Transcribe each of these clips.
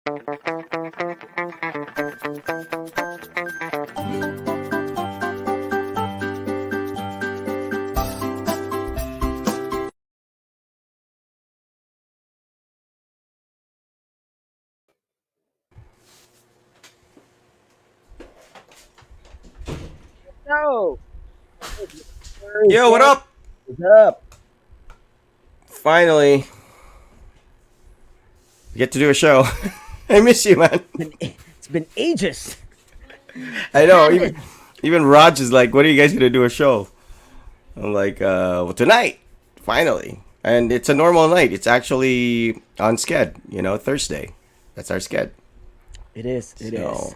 No. Yo, what Thursyay, up? what's up? Finally, get to do a show. I miss you, man. It's been ages. I What know. Even happened? even Raj is like, "When are you guys gonna do a show?" I'm like, "Well, tonight, finally." And it's a normal night. It's actually on sched. Thursday. That's our sched. It is. It is. So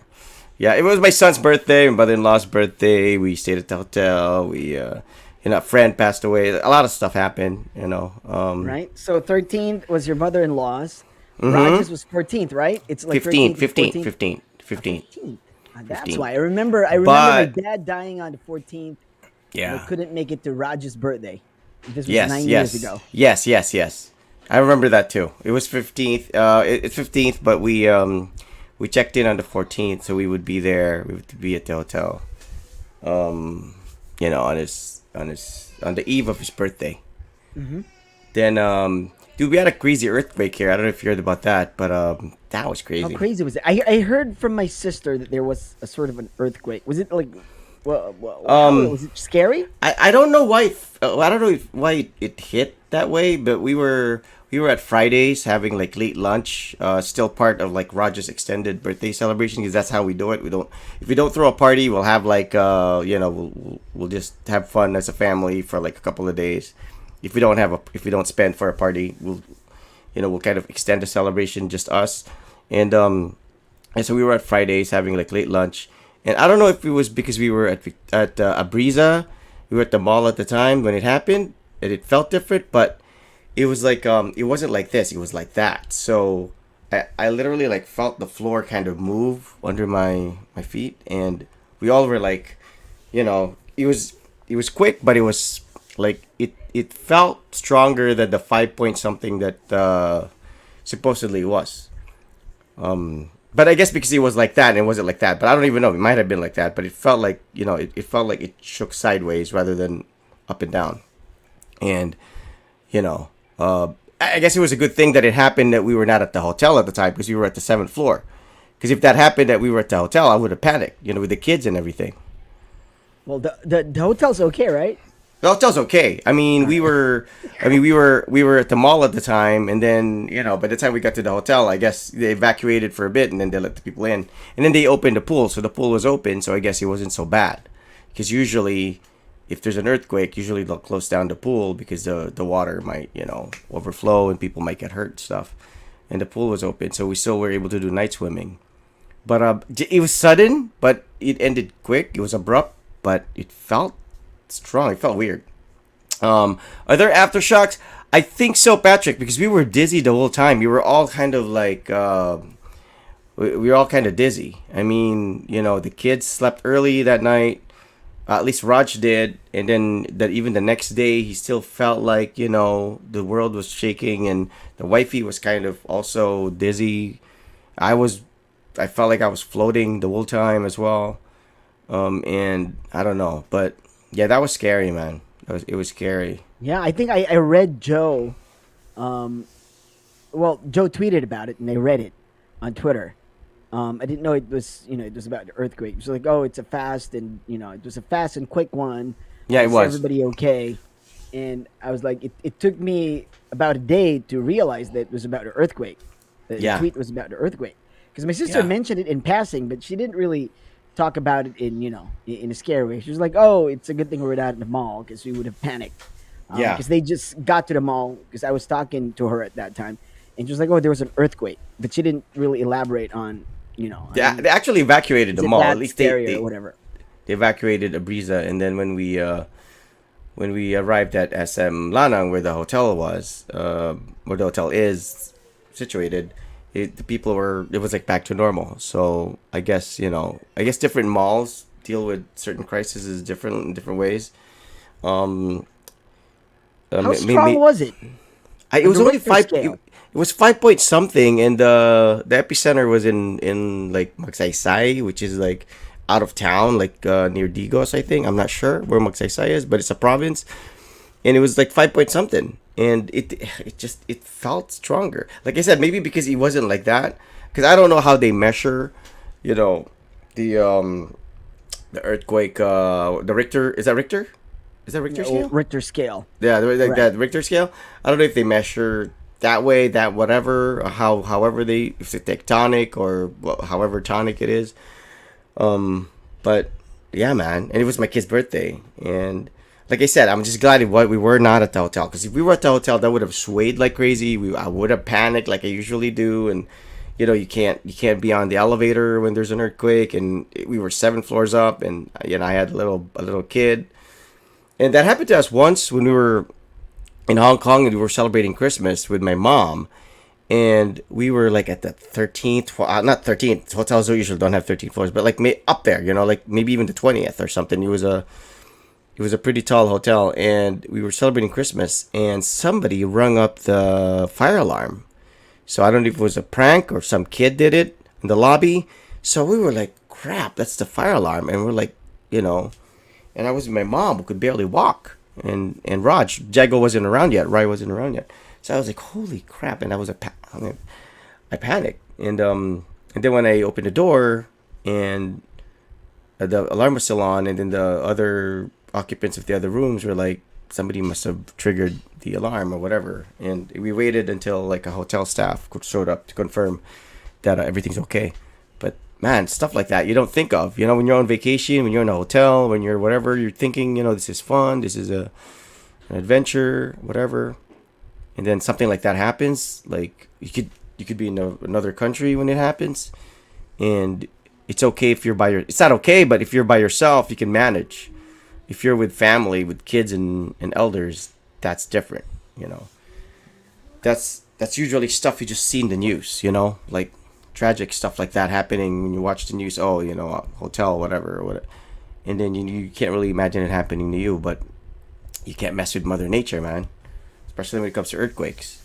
yeah, it was my son's birthday, my mother-in-law's birthday. We stayed at the hotel. A friend passed away. A lot of stuff happened. Right. So 13th was your mother-in-law's. Mm-hmm. Rogers was 14th, right? It's like 15, 13th and 15, 14th. 15, Ah, 15, 15th. That's 15. why I remember. I remember my But dad dying on the 14th, and I yeah. couldn't make it to Rogers' birthday. This was Yes, 9 years yes, ago. yes, yes, yes. I remember that too. It was 15th. It's 15th, but we checked in on the 14th, so we would be there. We would be at the hotel. Um, on the eve of his birthday. Hmm. Then dude, we had a crazy earthquake here. I don't know if you heard about that, but that was How crazy. crazy was it? I heard from my sister that there was a sort of an earthquake. Was it like, well, how Um, was it scary? I don't know why I don't know why it hit that way, but we were at Fridays having like late lunch, still part of like Roger's extended birthday celebration because that's how we do it. We don't If we don't throw a party, we'll have like we'll just have fun as a family for like a couple of days. If we don't spend for a party, we'll kind of extend the celebration just us, and so we were at Fridays having like late lunch, and I don't know if it was because we were at Abriza, we were at the mall at the time when it happened, and it felt different, but it was like it wasn't like this, it was like that. So I literally like felt the floor kind of move under my feet, and we all were like, it was quick, but it was like it felt stronger than the 5 point something that supposedly was. But I guess because it was like that and it wasn't like that. But I don't even know. It might have been like that. But it felt like it felt like it shook sideways rather than up and down. And you know, I guess it was a good thing that it happened that we were not at the hotel at the time because we were at the seventh floor. Because if that happened that we were at the hotel, I would have panicked. With the kids and everything. Well, the hotel's okay, right? The hotel's okay. I mean, All right. we were at the mall at the time, and then by the time we got to the hotel, I guess they evacuated for a bit, and then they let the people in, and then they opened the pool, so the pool was open, so I guess it wasn't so bad, because usually, if there's an earthquake, usually they'll close down the pool because the water might overflow and people might get hurt and stuff, and the pool was open, so we still were able to do night swimming, but it was sudden, but it ended quick. It was abrupt, but it felt strong. It felt weird. Are there aftershocks? I think so, Patrick, because we were dizzy the whole time. We were all kind of like, we were all kind of dizzy. I mean, the kids slept early that night. At least Raj did, and then that even the next day, he still felt like the world was shaking, and the wifey was kind of also dizzy. I was, I felt like I was floating the whole time as well. And I don't know, but yeah, that was scary, man. It was scary. Yeah, I think I read Joe. Um, well, Joe tweeted about it, and I read it on Twitter. I didn't know it was about the earthquake. It was like, oh, it's a fast, and it was a fast and quick one. Yeah, it Is was. everybody okay? And I was like, it took me about a day to realize that it was about the earthquake. The Yeah, tweet was about the earthquake because my sister yeah, mentioned it in passing, but she didn't really talk about it in a scary way. She was like, "Oh, it's a good thing we're not at the mall because we would have panicked." yeah. Because they just got to the mall because I was talking to her at that time, and she was like, "Oh, there was an earthquake," but she didn't really elaborate on They actually evacuated is the it mall. At that least they scary or they, whatever. they evacuated Abriza, and then when we arrived at SM Lanang, where the hotel is situated, the people were it was like back to normal. So I guess different malls deal with certain crises different in different ways. Um, How maybe strong was it? It Like was the only Richter five. scale. It was 5 point something, and the epicenter was in like Magsaysay, which is like out of town, like near Digos, I think. I'm not sure where Magsaysay is, but it's a province, and it was like 5 point something, and it felt stronger. Like I said, maybe because it wasn't like that, because I don't know how they measure, you know, the earthquake. The Richter, is that Richter? Is that Richter No, scale? Richter scale. Yeah, like Right. that Richter scale. I don't know if they measure that way, that whatever, or however they, if it's tectonic or however tonic it is. But yeah, man, and it was my kid's birthday, and like I said, I'm just glad we were not at the hotel, because if we were at the hotel, that would have swayed like crazy. I would have panicked like I usually do, and you can't be on the elevator when there's an earthquake, and we were 7 floors up, and I had a little kid, and that happened to us once when we were in Hong Kong and we were celebrating Christmas with my mom, and we were like at the 13th, not 13th. Hotels usually don't have 13 floors, but like up there, like maybe even the 20th or something. It was a pretty tall hotel, and we were celebrating Christmas, and somebody rung up the fire alarm. So I don't know if it was a prank or some kid did it in the lobby. So we were like, crap, that's the fire alarm, and we're like, you know, and I was with my mom who could barely walk, and Jago wasn't around yet, Rai wasn't around yet, so I was like, holy crap, and I panicked, and then when I opened the door, and the alarm was still on, and then the other occupants of the other rooms were like, somebody must have triggered the alarm or whatever, and we waited until like a hotel staff showed up to confirm that everything's okay. But man, stuff like that you don't think of. When you're on vacation, when you're in a hotel, when you're whatever, you're thinking, this is fun, this is an adventure, whatever. And then something like that happens. Like you could be in another country when it happens, and it's okay if you're it's not okay, but if you're by yourself, you can manage. If you're with family, with kids and elders, that's different. That's usually stuff you just see in the news. Like tragic stuff like that happening when you watch the news. Oh, a hotel, whatever, or whatever. And then you can't really imagine it happening to you, but you can't mess with Mother Nature, man. Especially when it comes to earthquakes.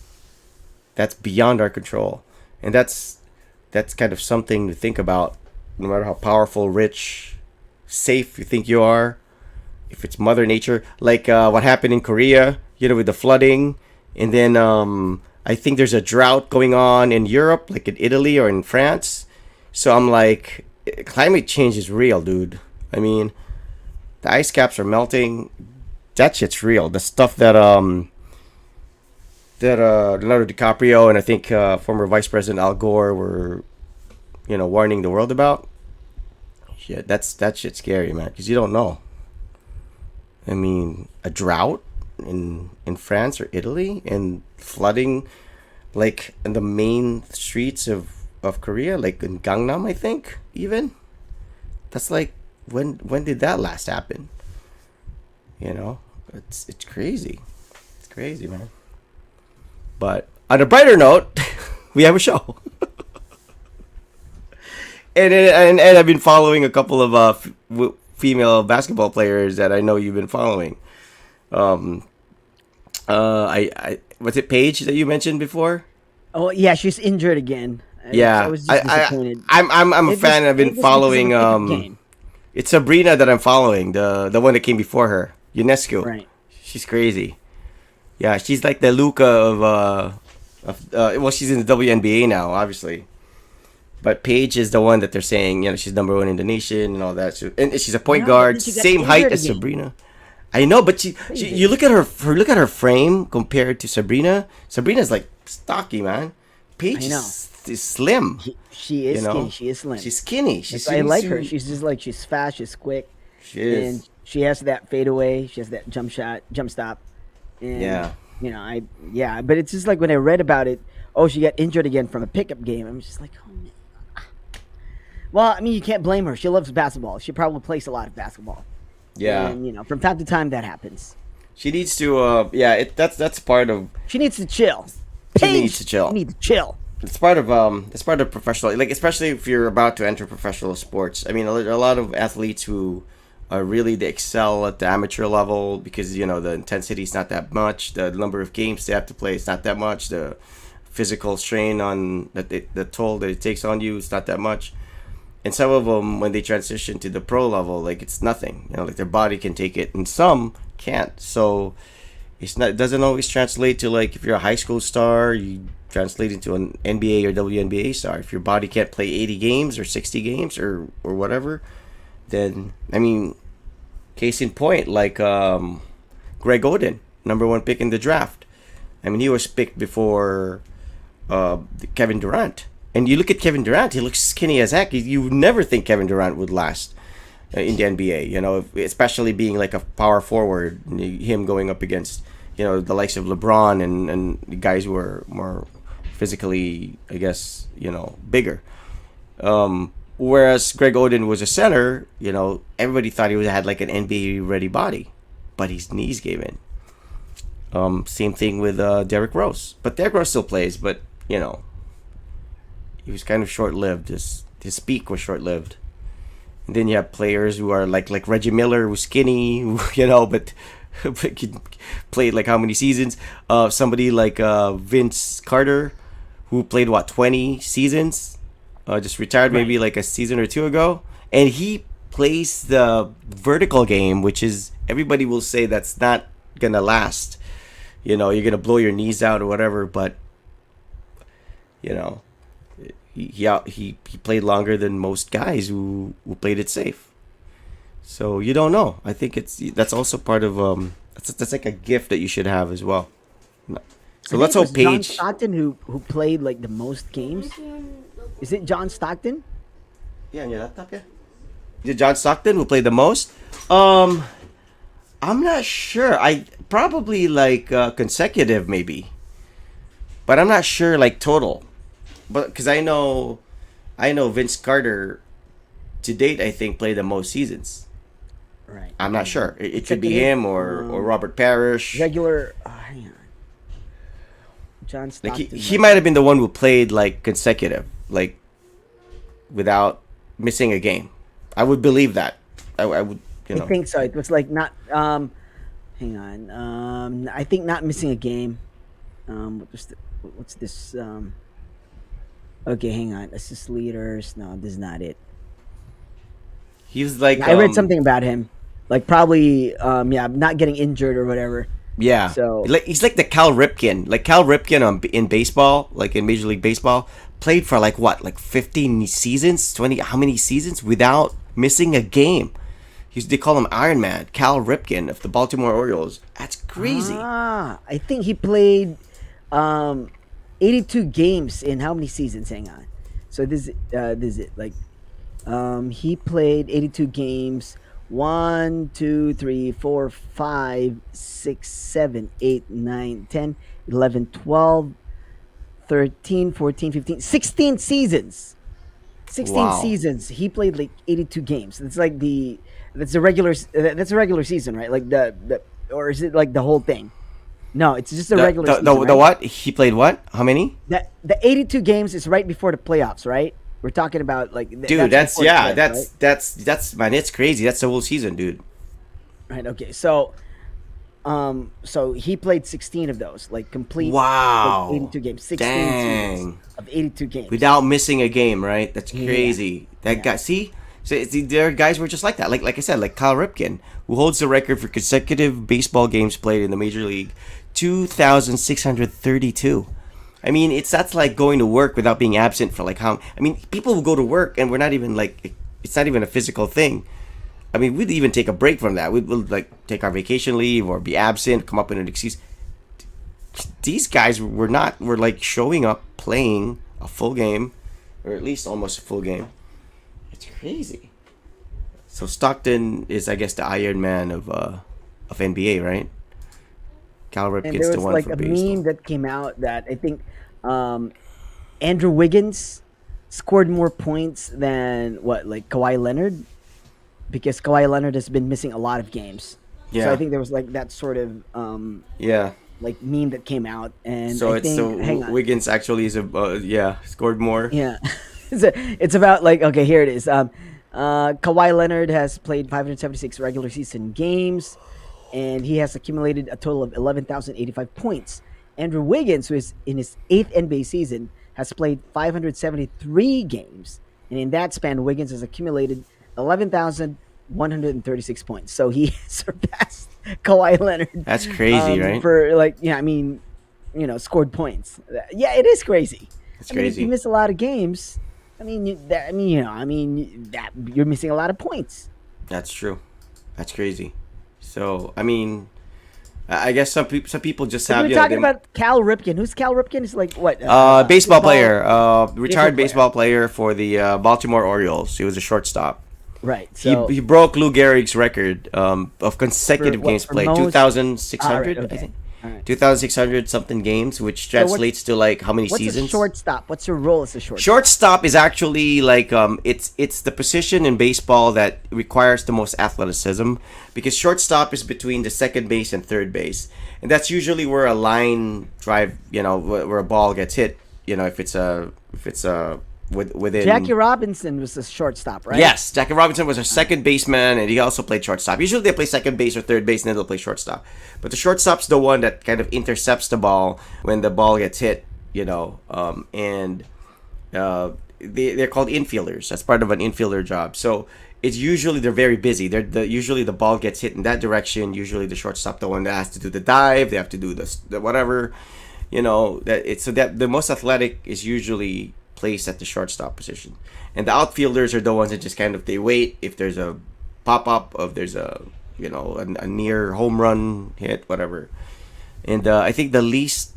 That's beyond our control, and that's kind of something to think about. No matter how powerful, rich, safe you think you are, if it's Mother Nature, like what happened in Korea, with the flooding, and then I think there's a drought going on in Europe, like in Italy or in France. So I'm like, climate change is real, dude. I mean, the ice caps are melting. That shit's real. The stuff that Leonardo DiCaprio and I think former Vice President Al Gore were, warning the world about. Yeah, that shit's scary, man, because you don't know. I mean, a drought in France or Italy, and flooding, like in the main streets of Korea, like in Gangnam, I think, even. That's like, when did that last happen? It's crazy. It's crazy, man. But on a brighter note, we have a show. And I've been following a couple of female basketball players that I know you've been following. I was it Paige that you mentioned before? Oh yeah, she's injured again. I Yeah, was just disappointed. I'm a It was, fan. I've it been was because of a following. pickup game, It's Sabrina that I'm following. The one that came before her, UNESCO. right? She's crazy. Yeah, she's like the Luca well, she's in the WNBA now, obviously. But Paige is the one that they're saying, she's number one in the nation and all that. And she's a point No, but guard, then she got same height injured as again. Sabrina. I know, but Crazy. you look at her frame compared to Sabrina. Sabrina's like stocky, man. Paige I know. is slim. She is You know? skinny. She is slim. She's skinny. She's I like her. to- She's just like she's fast. She's quick, She is. and she has that fadeaway. She has that jump shot, jump stop. And, Yeah. But it's just like when I read about it. Oh, she got injured again from a pickup game. I'm just like, oh man. Well, I mean, you can't blame her. She loves basketball. She probably plays a lot of basketball. Yeah. And from time to time that happens. She needs to. That's part of. She needs to chill. She Paige, needs to chill. You need to chill. It's part of professional, like especially if you're about to enter professional sports. I mean, a lot of athletes who really they excel at the amateur level because the intensity is not that much, the number of games they have to play is not that much, the physical strain on the toll that it takes on you is not that much. And some of them, when they transition to the pro level, like it's nothing. Like their body can take it, and some can't. So it doesn't always translate to, like, if you're a high school star, you translate into an NBA or WNBA star. If your body can't play 80 games or 60 games or whatever, then I mean, case in point, like Greg Oden, number one pick in the draft. I mean, he was picked before Kevin Durant. And you look at Kevin Durant, he looks skinny as heck. You would never think Kevin Durant would last in the NBA, especially being like a power forward, him going up against, the likes of LeBron and the guys who are more physically, I guess, bigger. Whereas Greg Oden was a center, everybody thought he had like an NBA ready body, but his knees gave in. Same thing with Derrick Rose. But Derrick Rose still plays, but, he was kind of short-lived. His peak was short-lived. And then you have players who are like Reggie Miller, who's skinny, but he played like how many seasons? Somebody like Vince Carter, who played 20 seasons, just retired maybe like a season or two ago, and he plays the vertical game, which is, everybody will say that's not gonna last. You're gonna blow your knees out or whatever, but he played longer than most guys who played it safe. So you don't know. I think that's also part of that's like a gift that you should have as well. So let's hope John Paige. Stockton who played like the most games. Is it John Stockton? Yeah, laptop, yeah. Is it John Stockton who played the most? I'm not sure. I probably like consecutive maybe, but I'm not sure like total. But because I know Vince Carter to date, I think, played the most seasons. Right. I'm not sure. It could be him or Robert Parrish. Regular. Hang on. John Like Stockton. he might have been the one who played like consecutive, like without missing a game. I would believe that. I would. I think so. It was like not. Hang on. I think not missing a game. What's this? Okay, hang on. Assist leaders. No, this is not it. He was like. I read something about him, like probably, not getting injured or whatever. Yeah. So like he's like the Cal Ripken. Like Cal Ripken in baseball, like in Major League Baseball, played for like 15 seasons, 20. How many seasons without missing a game? They call him Iron Man, Cal Ripken of the Baltimore Orioles. That's crazy. I think he played 82 games in how many seasons? Hang on. So this is it. Like, he played 82 games. 1, 2, 3, 4, 5, 6, 7, 8, 9, 10, 11, 12, 13, 14, 15, 16 seasons. 16 Wow. seasons. He played like 82 games. That's a regular season, right? Like the or is it like the whole thing? No, it's just a regular season. The right? what? He played what? How many? The 82 games is right before the playoffs, right? We're talking about like Dude, that's before the playoffs, right? that's man, it's crazy. That's the whole season, dude. Right. Okay. So he played 16 of those, like complete. Wow. Like 82 games. 16 Dang. seasons of 82 games. Without missing a game, right? That's crazy. That Yeah. guy, see? So there are guys who are just like that. Like I said, like Cal Ripken, who holds the record for consecutive baseball games played in the major league, 2,632. I mean, that's like going to work without being absent for like how. I mean, people will go to work and we're not even like, it's not even a physical thing. I mean, we'd even take a break from that. We'll like take our vacation leave or be absent, come up with an excuse. These guys were like showing up, playing a full game, or at least almost a full game. It's crazy. So Stockton is, I guess, the Iron Man of NBA, right? Cal And Ripken's there the was one like for a baseball. meme that came out that I think Andrew Wiggins scored more points than like Kawhi Leonard, because Kawhi Leonard has been missing a lot of games. Yeah. So I think there was like that sort of Yeah. like meme that came out, and So I it's think, hang on. Wiggins actually is scored more. Yeah. It's about like, okay, here it is. Kawhi Leonard has played 576 regular season games, and he has accumulated a total of 11,085 points. Andrew Wiggins, who is in his eighth NBA season, has played 573 games, and in that span, Wiggins has accumulated 11,136 points. So he surpassed Kawhi Leonard That's crazy, right? for like, yeah, I mean, scored points. Yeah, it is crazy. It's I mean, if you crazy. miss a lot of games, that you're missing a lot of points. That's true. That's crazy. So I mean, I guess some people just But we have were talking them. about Cal Ripken. Who's Cal Ripken? Is like what? Baseball player, Baseball retired player. baseball player for the Baltimore Orioles. He was a shortstop. Right. He So he broke Lou Gehrig's record of for consecutive what? games For played, most. two thousand six All right. hundred, I Okay. think, All right. 2,600 something games, which So translates to like how many what's a seasons? shortstop? What's your role as a shortstop? Shortstop is actually like it's the position in baseball that requires the most athleticism, because shortstop is between the second base and third base, and that's usually where a line drive, where a ball gets hit, if it's Jackie within. Robinson was a shortstop, right? Yes, Jackie Robinson was a second baseman, and he also played shortstop. Usually they play second base or third base, and then they'll play shortstop. But the shortstop's the one that kind of intercepts the ball when the ball gets hit, and they're called infielders. That's part of an infielder job. So it's usually they're very busy. Usually the ball gets hit in that direction. Usually the shortstop the one that has to do the dive. They have to do the whatever, that the most athletic is usually placed at the shortstop position, and the outfielders are the ones that just kind of they wait if there's a pop up, if there's a near home run hit, whatever. And I think the least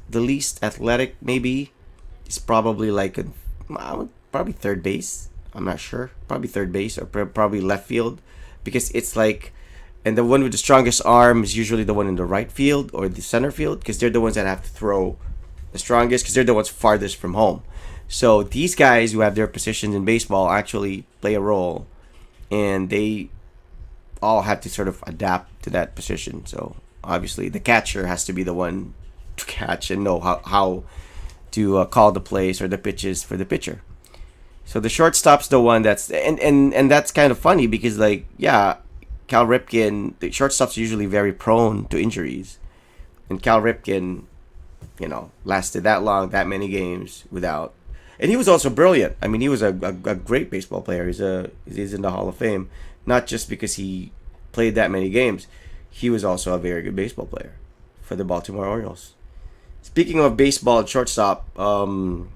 athletic maybe is probably like probably third base. I'm not sure. Probably third base or probably left field, because it's like, and the one with the strongest arm is usually the one in the right field or the center field, because they're the ones that have to throw the strongest, because they're the ones farthest from home. So these guys who have their positions in baseball actually play a role, and they all have to sort of adapt to that position. So obviously the catcher has to be the one to catch and know how to call the plays or the pitches for the pitcher. So the shortstop's the one that's and that's kind of funny because like yeah, Cal Ripken, the shortstop's usually very prone to injuries, and Cal Ripken, lasted that long, that many games without. And he was also brilliant. I mean, he was a great baseball player. He's in the Hall of Fame, not just because he played that many games. He was also a very good baseball player for the Baltimore Orioles. Speaking of baseball and shortstop, Shohei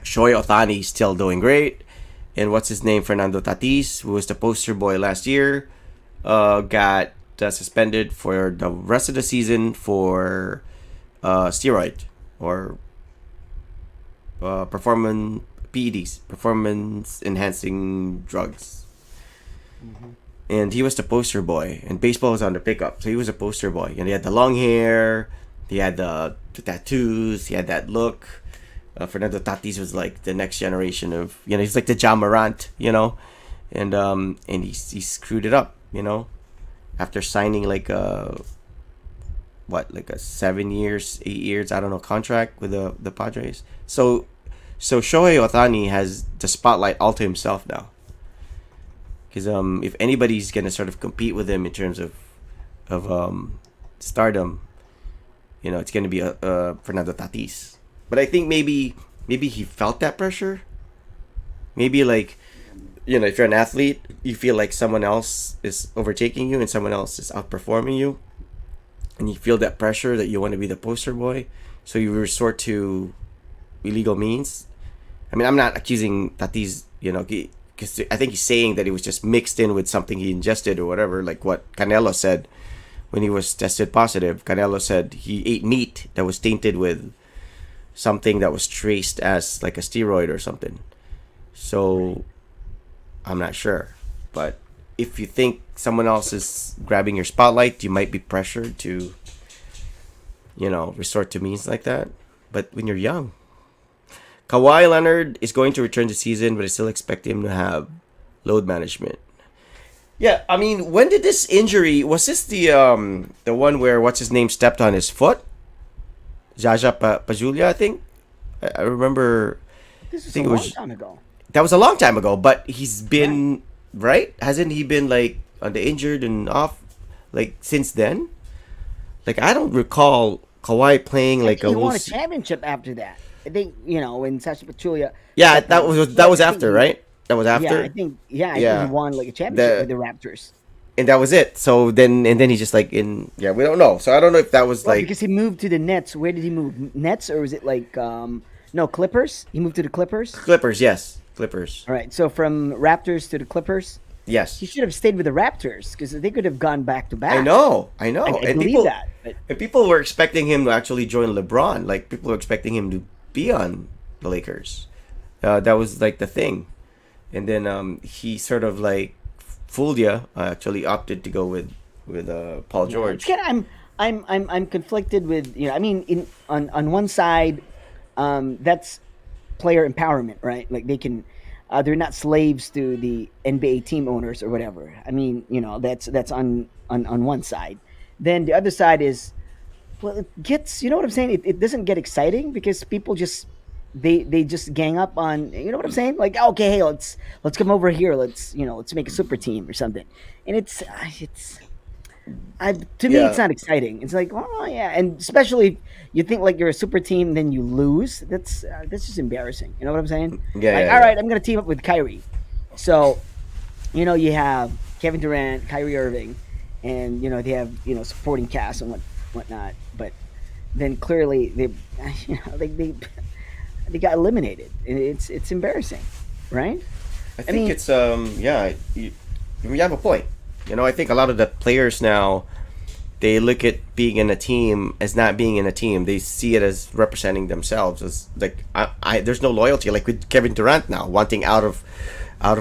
Ohtani still doing great. And what's his name? Fernando Tatis, who was the poster boy last year, got suspended for the rest of the season for steroid or performance PEDs, performance enhancing drugs. And he was the poster boy, and baseball was on the pickup, so he was a poster boy. And he had the long hair, he had the tattoos, he had that look. Fernando Tatis was like the next generation of, he's like the John Morant, and he screwed it up, after signing like a 7 years, 8 years, I don't know, contract with the Padres. So Shohei Ohtani has the spotlight all to himself now. Because if anybody's gonna sort of compete with him in terms of stardom, it's gonna be Fernando Tatis. But I think maybe he felt that pressure. Maybe like, if you're an athlete, you feel like someone else is overtaking you and someone else is outperforming you, and you feel that pressure that you want to be the poster boy, so you resort to illegal means. I mean, I'm not accusing Tatis, because I think he's saying that it was just mixed in with something he ingested or whatever, like what Canelo said when he was tested positive. Canelo said he ate meat that was tainted with something that was traced as like a steroid or something. So I'm not sure, but if you think someone else is grabbing your spotlight, you might be pressured to, resort to means like that. But when you're young, Kawhi Leonard is going to return this season, but I still expect him to have load management. Yeah, I mean, when did this injury? Was this the one where what's his name stepped on his foot? Jaja Pajulia, I think. I remember. This I was a think it long was time ago. that was a long time ago, but he's been right? Hasn't he been like on the injured and off like since then? Like I don't recall Kawhi playing I like think a he whole. won a championship after that. I think when Sasha Pachulia Yeah, stepped down for that short. was I think after, right? That was yeah, after. I think he Yeah, won like a championship with the the Raptors. and that was it. So then and then he's just like in yeah, we don't know. So I don't know if that was Well, like because he moved to the Nets. Where did he move? Nets or was it like no Clippers? He moved to the Clippers. Clippers. Yes, Clippers. All right, so from Raptors to the Clippers, he Yes, should have stayed with the Raptors because they could have gone back to I back. know, I know. I believe that, but And people were expecting him to actually join LeBron. Like people were expecting him to be on the Lakers. That was like the thing. And then he sort of like fooled you. Actually opted to go with Paul yeah, it's George. kind of I'm conflicted with I mean in on one side, that's player empowerment, right? Like they can, they're not slaves to the NBA team owners or whatever. I mean that's on one side. Then the other side is well it gets what I'm saying. It doesn't get exciting because people just they just gang up on what I'm saying. Like okay, hey let's come over here. Let's make a super team or something. And it's to me, it's Yeah, not exciting. It's like, oh yeah, and especially if you think like you're a super team, then you lose. That's just embarrassing. You know what I'm saying? yeah, Like, yeah, all yeah. right, I'm gonna team up with Kyrie. So, you have Kevin Durant, Kyrie Irving, and they have supporting cast and whatnot. But then clearly they, they got eliminated, and it's embarrassing, right? I I think mean, it's yeah. You have a point. I think a lot of the players now they look at being in a team as not being in a team. They see it as representing themselves as like there's no loyalty. Like with Kevin Durant now wanting out of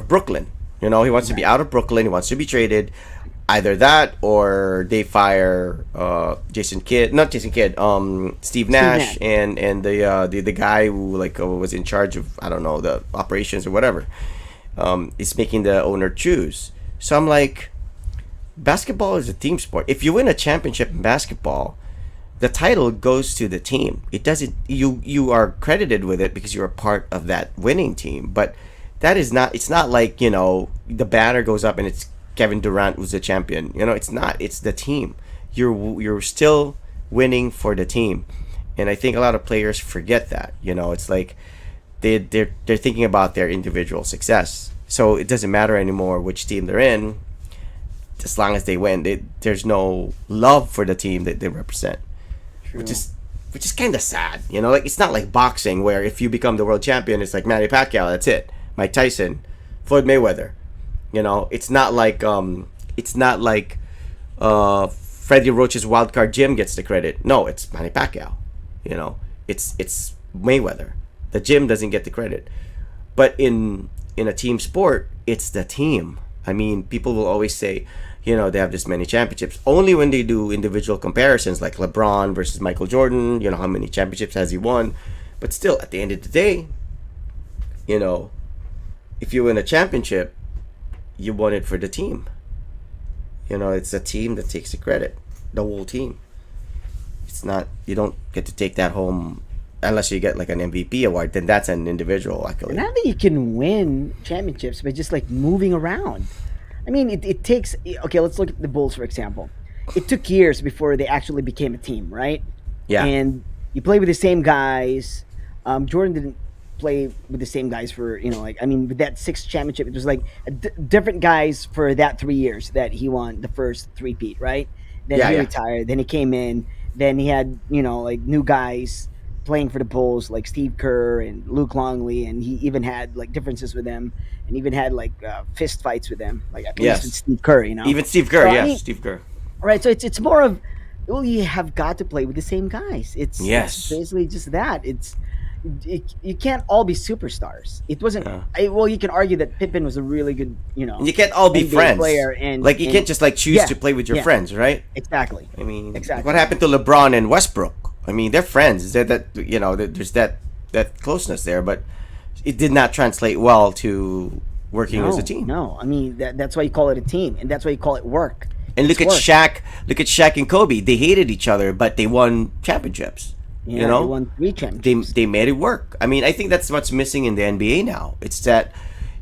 Brooklyn. He wants to be right, out of Brooklyn. He wants to be traded. Either that or they fire Jason Kidd, not Jason Kidd, Steve Steve Nash Nash. and the guy who like was in charge of I don't know the operations or whatever, is making the owner choose. So I'm like, basketball is a team sport. If you win a championship in basketball, the title goes to the team. It doesn't. You are credited with it because you're a part of that winning team. But that is not. It's not like the banner goes up and it's Kevin Durant who's the champion. It's not. It's the team. You're still winning for the team, and I think a lot of players forget that. It's like they're thinking about their individual success. So it doesn't matter anymore which team they're in as long as they win. There's no love for the team that they represent, which True. is which is kind of sad. Like it's not like boxing where if you become the world champion, it's like Manny Pacquiao. That's it. Mike Tyson, Floyd Mayweather. It's not like Freddie Roach's wild card Jim gets the credit. No, it's Manny Pacquiao. It's Mayweather. The Jim doesn't get the credit. But in a team sport, it's the team. I mean, people will always say, they have this many championships. Only when they do individual comparisons, like LeBron versus Michael Jordan. How many championships has he won? But still, at the end of the day, you know, if you win a championship, you won it for the team. It's a team that takes the credit, the whole team. It's not you don't get to take that home unless you get like an MVP award. Then that's an individual And accolade. I think you can win championships by just like moving around. I mean, it takes. Okay, let's look at the Bulls for example. It took years before they actually became a team, right? Yeah, And you play with the same guys. Jordan didn't play with the same guys for like I mean with that sixth championship it was like different guys for that 3 years that he won the first three-peat, right? Then yeah, he yeah. retired. Then he came in. Then he had like new guys playing for the Bulls like Steve Kerr and Luke Longley, and he even had like differences with them, and even had like fist fights with them, like at least with Yes. Steve Kerr. Even Steve Kerr. So I Yes, mean, Steve Kerr. right? So it's more of well, you have got to play with the same guys. It's Yes. basically just that. You can't all be superstars. It wasn't. Yeah. Well, you can argue that Pippen was a really good And you can't all be NBA friends. player, and Like you can't just like choose yeah, to play with your yeah, friends, right? exactly, I mean, like, what exactly. happened to LeBron and Westbrook? I mean, they're friends. There's that closeness there, but it did not translate well to working as a No, team. no. I mean that's why you call it a team, and that's why you call it work. And It's look at work. Shaq. Look at Shaq and Kobe. They hated each other, but they won championships. You Yeah, they know, won three they championships. they made it work. I mean, I think that's what's missing in the NBA now. It's that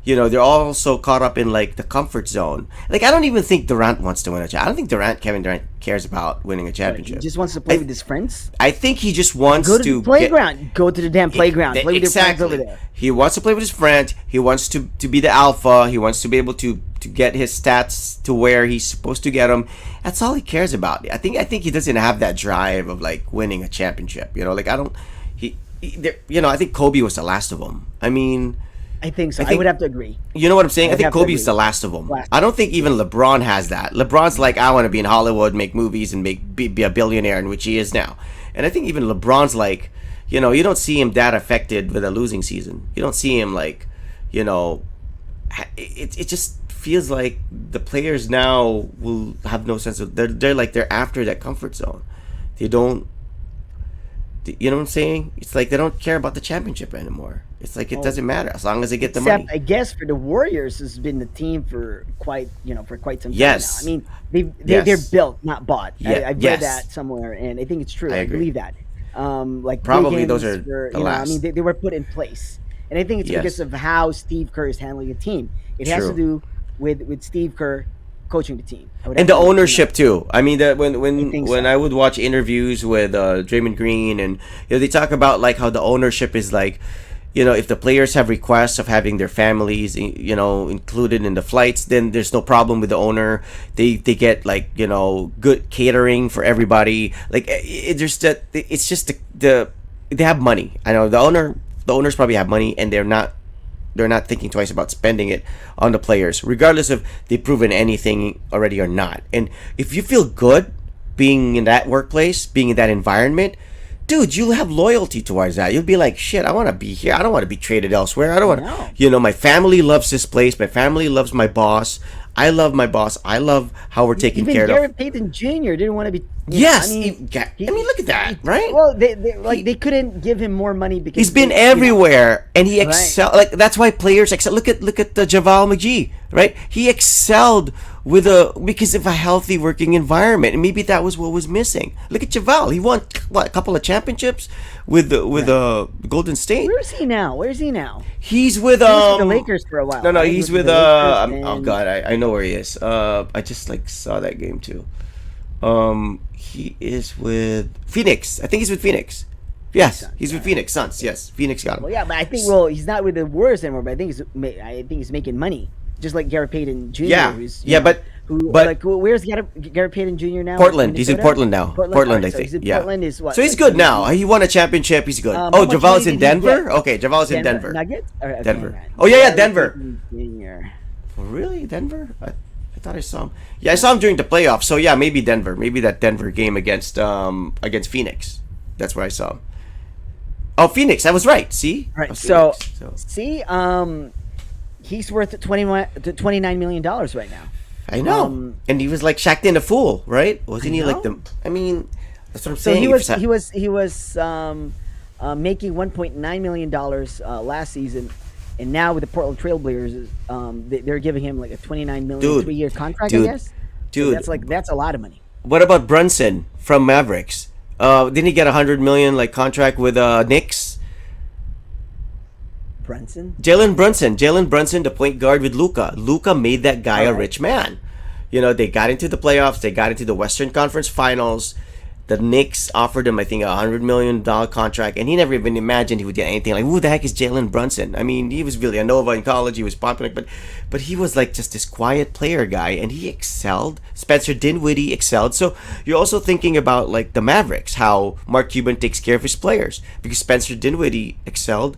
they're all so caught up in like the comfort zone. Like I don't even think Durant wants to win a championship. I don't think Kevin Durant cares about winning a What, he championship. just wants to play I with his friends. I think he just Go wants to the to get playground. Go to the damn playground. Play with your friends over exactly. there. He wants to play with his friend. He wants to be the alpha. He wants to be able to get his stats to where he's supposed to get them. That's all he cares about. I think he doesn't have that drive of like winning a championship. Like I don't. I think Kobe was the last of them. I mean, I think so. I I think would have to agree. you know what I'm saying? I I would think have to Kobe's agree. the last of them. Last. I don't think even LeBron has that. LeBron's like, I want to be in Hollywood, make movies, and be a billionaire, in which he is now. And I think even LeBron's like, you don't see him that affected with a losing season. You don't see him like, it just feels like the players now will have no sense of they're after that comfort zone. They don't. You know what I'm saying? It's like they don't care about the championship anymore. It's like it doesn't matter as long as they get the Except, money. I guess, for the Warriors, has been the team for quite some time Yes. now. I mean, they're Yes. built, not bought. Yeah, I've yes. read that somewhere, and I think it's true. I I agree. believe that. Like Probably Wiggins those are were, the I last. mean, they were put in place, and I think it's Yes. because of how Steve Kerr is handling the team. It has to True. do with Steve Kerr coaching the team. I would And have the to, ownership too. I mean, that when I think so. I would watch interviews with Draymond Green, and they talk about like how the ownership is like, if the players have requests of having their families, included in the flights, then there's no problem with the owner. They get like good catering for everybody. Like there's that. It's just the they have money. I know the owners probably have money, and they're not thinking twice about spending it on the players, regardless if they've proven anything already or not. And if you feel good being in that workplace, being in that environment, dude, you'll have loyalty towards that. You'll be like, shit, I want to be here. I don't want to be traded elsewhere. I don't want No. to, my family loves this place. My family loves my boss. I love my boss. I love how we're taken Even care Gary of. Payton Jr. didn't want to be. Yes. I mean, Look at that, right? Well, they couldn't give him more money because He's been they, everywhere, and he Right. excelled. Like that's why players excel. Look at the Javal McGee, right? He excelled because of a healthy working environment, and maybe that was what was missing. Look at Javal. He won a couple of championships with Golden State. Where is he now? Where is he now? He's with He was with the Lakers for a while. No, right? He he's was with the Lakers, oh and- god, I know where he is. I just like saw that game too. He is with Phoenix. I think he's with Phoenix. Yes, Suns, he's with right. Phoenix Suns. Yes, Phoenix got him. Well, yeah, but I think he's not with the Warriors anymore. But I think he's making money, just like Gary Payton Jr. Yeah. who's, Yeah, but- where's Gary Payton Jr. now? Portland. He's in Minnesota? Portland now. Portland, alright, I so think. he's in Yeah. Portland is what? So he's like, good now. He won a championship. He's good. How Oh, much Javal's money in did he Denver? get? Okay, Javal's in Denver. Nuggets? Okay, Denver. right. Oh, yeah, Gary Denver. Payton Jr. Oh, really? Denver? I thought I saw him. Yeah, I saw him during the playoffs. So yeah, maybe Denver. Maybe that Denver game against Phoenix. That's where I saw him. Oh, Phoenix. I was right. See? All right, Oh, so Phoenix. see, he's worth $29 million right now. I know. And he was like Shaqtin' in a fool, right? Wasn't I he like know. I mean, that's what I'm So saying. he was making $1.9 million last season, and now with the Portland Trailblazers, they're giving him like a $29 million Dude, 3-year contract. dude, I guess. dude. So that's a lot of money. What about Brunson from Mavericks? Didn't he get $100 million like contract with Knicks? Brunson. Jalen Brunson, the point guard with Luca. Luca made that guy a Alright. rich man. They got into the playoffs. They got into the Western Conference Finals. The Knicks offered him, I think, $100 million contract, and he never even imagined he would get anything. Like, who the heck is Jalen Brunson? I mean, he was Villanova in college. He was popular, but he was like just this quiet player guy, and he excelled. Spencer Dinwiddie excelled. So you're also thinking about like the Mavericks, how Mark Cuban takes care of his players because Spencer Dinwiddie excelled.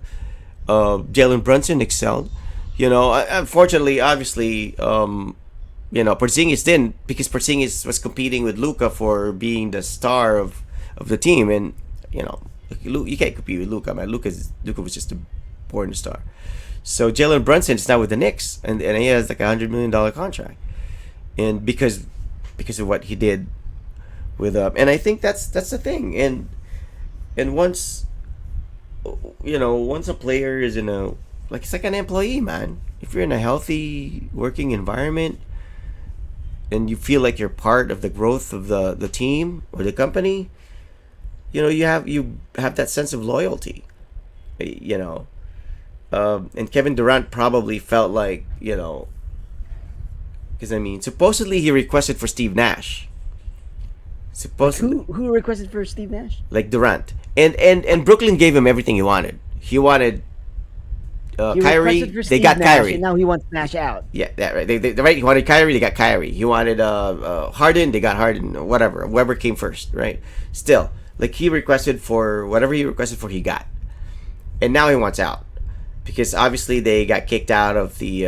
Jalen Brunson excelled. Unfortunately, obviously, Porzingis didn't because Porzingis was competing with Luka for being the star of the team, and you can't compete with Luka, man. Luka was just a born star. So Jalen Brunson is now with the Knicks, and he has like $100 million contract, and because of what he did with and I think that's the thing, and once a player is in a it's like an employee, man. If you're in a healthy working environment and you feel like you're part of the growth of the team or the company, you have that sense of loyalty. And Kevin Durant probably felt like, because I mean, supposedly he requested for Steve Nash. Like Supposedly, who requested for Steve Nash? like Durant, and Brooklyn gave him everything he wanted. He wanted He Kyrie. requested for They Steve got Nash, Kyrie. and now he wants Nash out. Yeah, that right. Right. He wanted Kyrie. They got Kyrie. He wanted Harden. They got Harden. Or whatever. Whoever came first. Right. Still, like he requested for whatever he requested for, he got, and now he wants out because obviously they got kicked out of the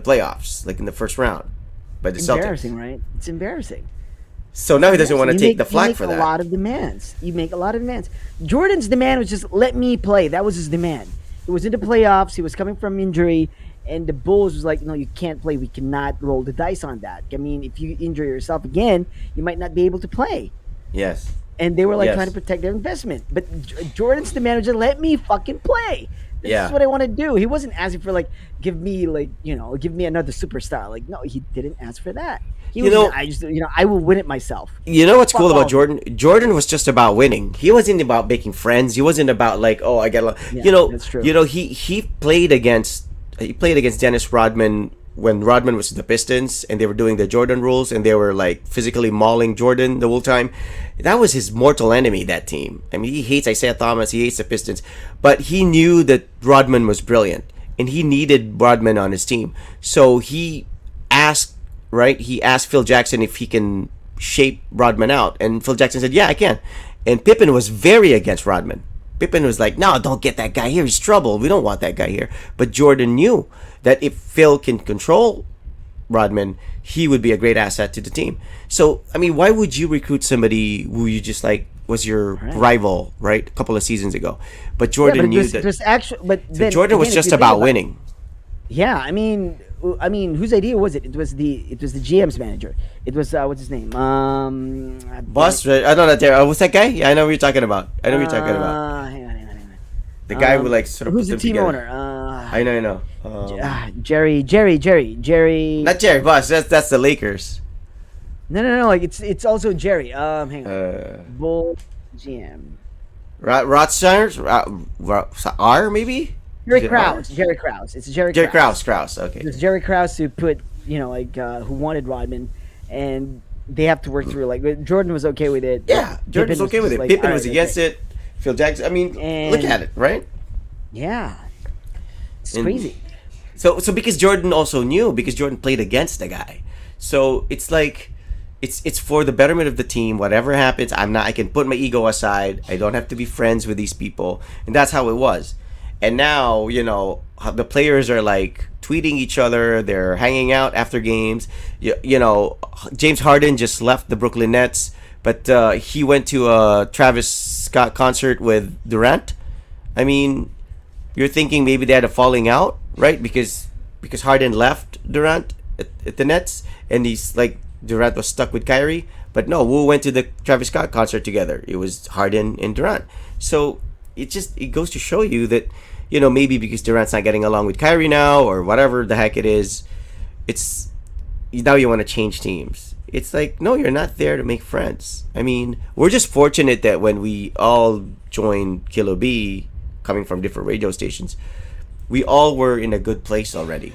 playoffs, like in the first round, by the Celtics. Embarrassing, right? It's embarrassing. So now he doesn't want to take the You flack make for a that. lot of demands. You make a lot of demands. Jordan's demand was just let me play. That was his demand. It was in the playoffs. He was coming from injury, and the Bulls was like, no, you can't play. We cannot roll the dice on that. I mean, if you injure yourself again, you might not be able to play. Yes. And they were like Yes. trying to protect their investment. But Jordan's demand was just let me fucking play. This Yeah. is what I want to do. He wasn't asking for like give me another superstar. Like no, he didn't ask for that. He You was know- I just I will win it myself. You know what's Fuck cool all about of Jordan? Jordan was just about winning. He wasn't about making friends. He wasn't about like, oh, I get. Yeah, that's true. He played against Dennis Rodman when Rodman was the Pistons and they were doing the Jordan rules and they were like physically mauling Jordan the whole time. That was his mortal enemy. That team. I mean, he hates Isaiah Thomas. He hates the Pistons, but he knew that Rodman was brilliant and he needed Rodman on his team. So he asked. Right? He asked Phil Jackson if he can shape Rodman out, and Phil Jackson said, "Yeah, I can." And Pippen was very against Rodman. Pippen was like, "No, don't get that guy here. He's trouble. We don't want that guy here." But Jordan knew that if Phil can control Rodman, he would be a great asset to the team. So, I mean, why would you recruit somebody who you just like was your rival, right? A couple of seasons ago, but Jordan knew that. It was actually, but So then, Jordan was again, if just you think about winning. Yeah, I mean, whose idea was it? It was the GM's manager. It was what's his name? Boss, right? I don't know. What's that guy? Yeah, I know what you're talking about. Hang on. The guy who like sort of Who's put the them team together. owner? I know. Jerry. Not Jerry Boss. That's the Lakers. No. Like it's also Jerry. Hang on. Bull GM. Rothschild's R maybe. Jerry Is it Krause. R? Jerry Krause. It's Jerry. Jerry Krause. Krause. Okay. It was Jerry Krause who put who wanted Rodman, and they have to work through Jordan was okay with it. Yeah, Jordan was okay with it. Like, Pippen all was right, against okay. it. Phil Jackson. I mean, And- look at it, right? Yeah, it's And- crazy. So because Jordan also knew because Jordan played against the guy, so it's like it's for the betterment of the team. Whatever happens, I can put my ego aside. I don't have to be friends with these people, and that's how it was. And now the players are like tweeting each other. They're hanging out after games. James Harden just left the Brooklyn Nets, but he went to a Travis Scott concert with Durant. I mean, you're thinking maybe they had a falling out, right? Because Harden left Durant at the Nets, and he's like Durant was stuck with Kyrie. But no, we went to the Travis Scott concert together. It was Harden and Durant. So it goes to show you that maybe because Durant's not getting along with Kyrie now or whatever the heck it is, it's now you want to change teams. It's like, no, you're not there to make friends. I mean, we're just fortunate that when we all joined Kilo B, coming from different radio stations, we all were in a good place already.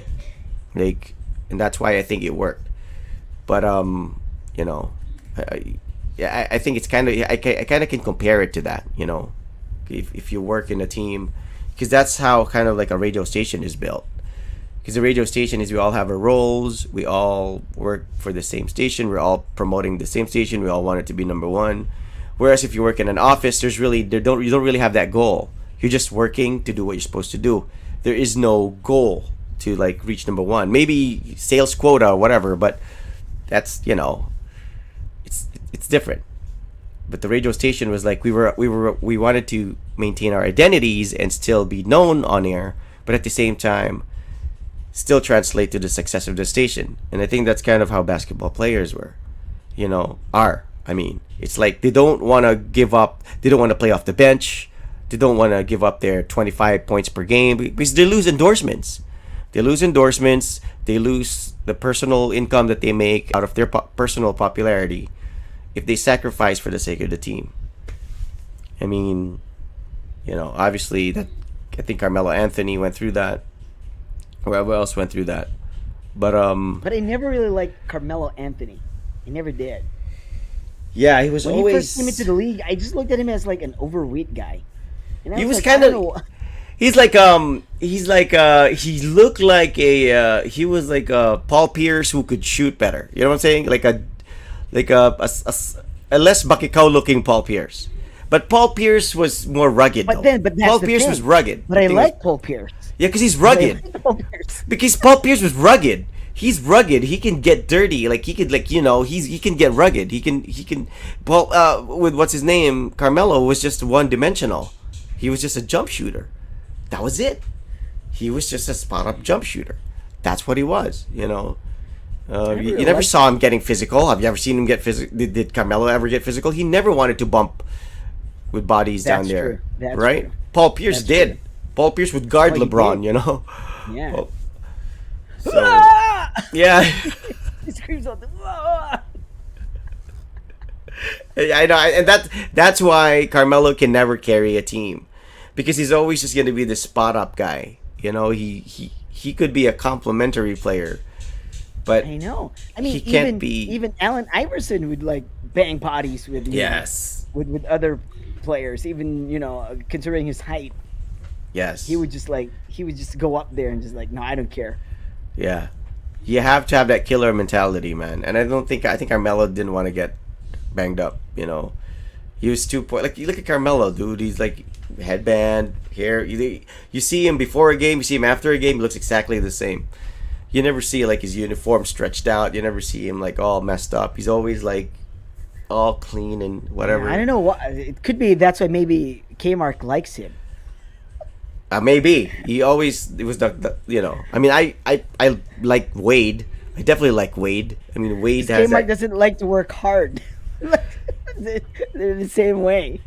And that's why I think it worked. But I think it's kind of I kind of can compare it to that. If you work in a team, because that's how kind of like a radio station is built. Because the radio station is we all have our roles, we all work for the same station, we're all promoting the same station, we all want it to be number one. Whereas if you work in an office, you don't really have that goal. You're just working to do what you're supposed to do. There is no goal to like reach number one. Maybe sales quota or whatever, but that's it's different. But the radio station was like we wanted to maintain our identities and still be known on air, but at the same time still translate to the success of the station. And I think that's kind of how basketball players are. I mean, it's like they don't want to give up. They don't want to play off the bench. They don't want to give up their 25 points per game because they lose endorsements. They lose the personal income that they make out of their personal popularity if they sacrifice for the sake of the team. I mean, obviously that I think Carmelo Anthony went through that. Whoever else went through that. But But I never really liked Carmelo Anthony. I never did. yeah, he was When he first came into always the league, I just looked at him as like an overweight guy, and I he was was like, I kind don't of know. he looked like he was like Paul Pierce who could shoot better. You know what I'm saying? A less Bakikaw looking Paul Pierce. But Paul Pierce was more rugged though. But that's Paul the Pierce was thing. rugged. But The I thing was, like Paul Pierce. yeah, because he's But I rugged. like Paul Pierce. Because Paul Pierce was rugged. He's rugged. He can get dirty. Like he could, like he can get rugged. He can. Well, with what's his name, Carmelo was just one dimensional. He was just a jump shooter. That was it. He was just a spot up jump shooter. That's what he was. I never You really never liked. saw him getting physical. Have you ever seen him get physical? Did Carmelo ever get physical? He never wanted to bump with bodies down That's there, true. That's right? true. Paul Pierce That's did. true. Paul Pierce would guard Oh, he LeBron. did. Yeah. Oh, so yeah. He screams out the. "Ah!" I know, and that's why Carmelo can never carry a team, because he's always just going to be the spot up guy. He could be a complementary player, but I know. I mean, he can't even be. even Allen Iverson would like bang bodies with Yes, with other players. Even considering his height, yes, he would just go up there and just like, no, I don't care. yeah. You have to have that killer mentality, man. And I think Carmelo didn't want to get banged up. He was too like you look at Carmelo, dude. He's like headband, hair. You see him before a game, you see him after a game. He looks exactly the same. You never see like his uniform stretched out. You never see him like all messed up. He's always like all clean and whatever. I don't know what it could be. That's why maybe Kmark likes him. Maybe it was I mean, I like Wade. I definitely like Wade. I mean, Wade has Kmark that. doesn't like to work hard. They're the same way.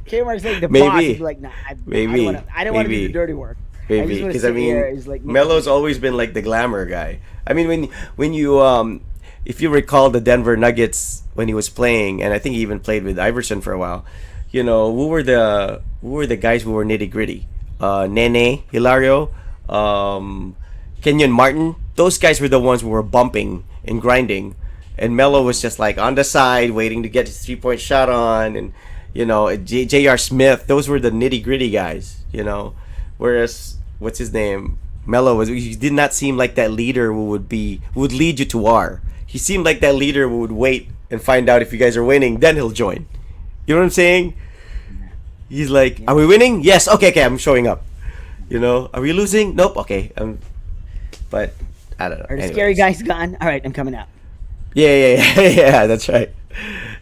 Kmark's like the boss. Maybe. He's like, nah, Maybe. I don't want to do Maybe. the dirty work. Maybe just wanna because sit here. He's like, Melo's always been like the glamour guy. I mean, when you if you recall the Denver Nuggets when he was playing, and I think he even played with Iverson for a while. Who were the guys who were nitty gritty? Nene, Hilario, Kenyon Martin. Those guys were the ones who were bumping and grinding, and Melo was just like on the side waiting to get his 3-point shot on, and J.R. Smith. Those were the nitty gritty guys. Whereas what's his name? Melo he did not seem like that leader who would lead you to war. He seemed like that leader who would wait and find out if you guys are winning, then he'll join. You know what I'm saying? He's like, are we winning? Yes. Okay, I'm showing up. Are we losing? Nope. Okay. But I don't know. are the Anyways. scary guys gone? All right, I'm coming out. Yeah. Yeah, that's right.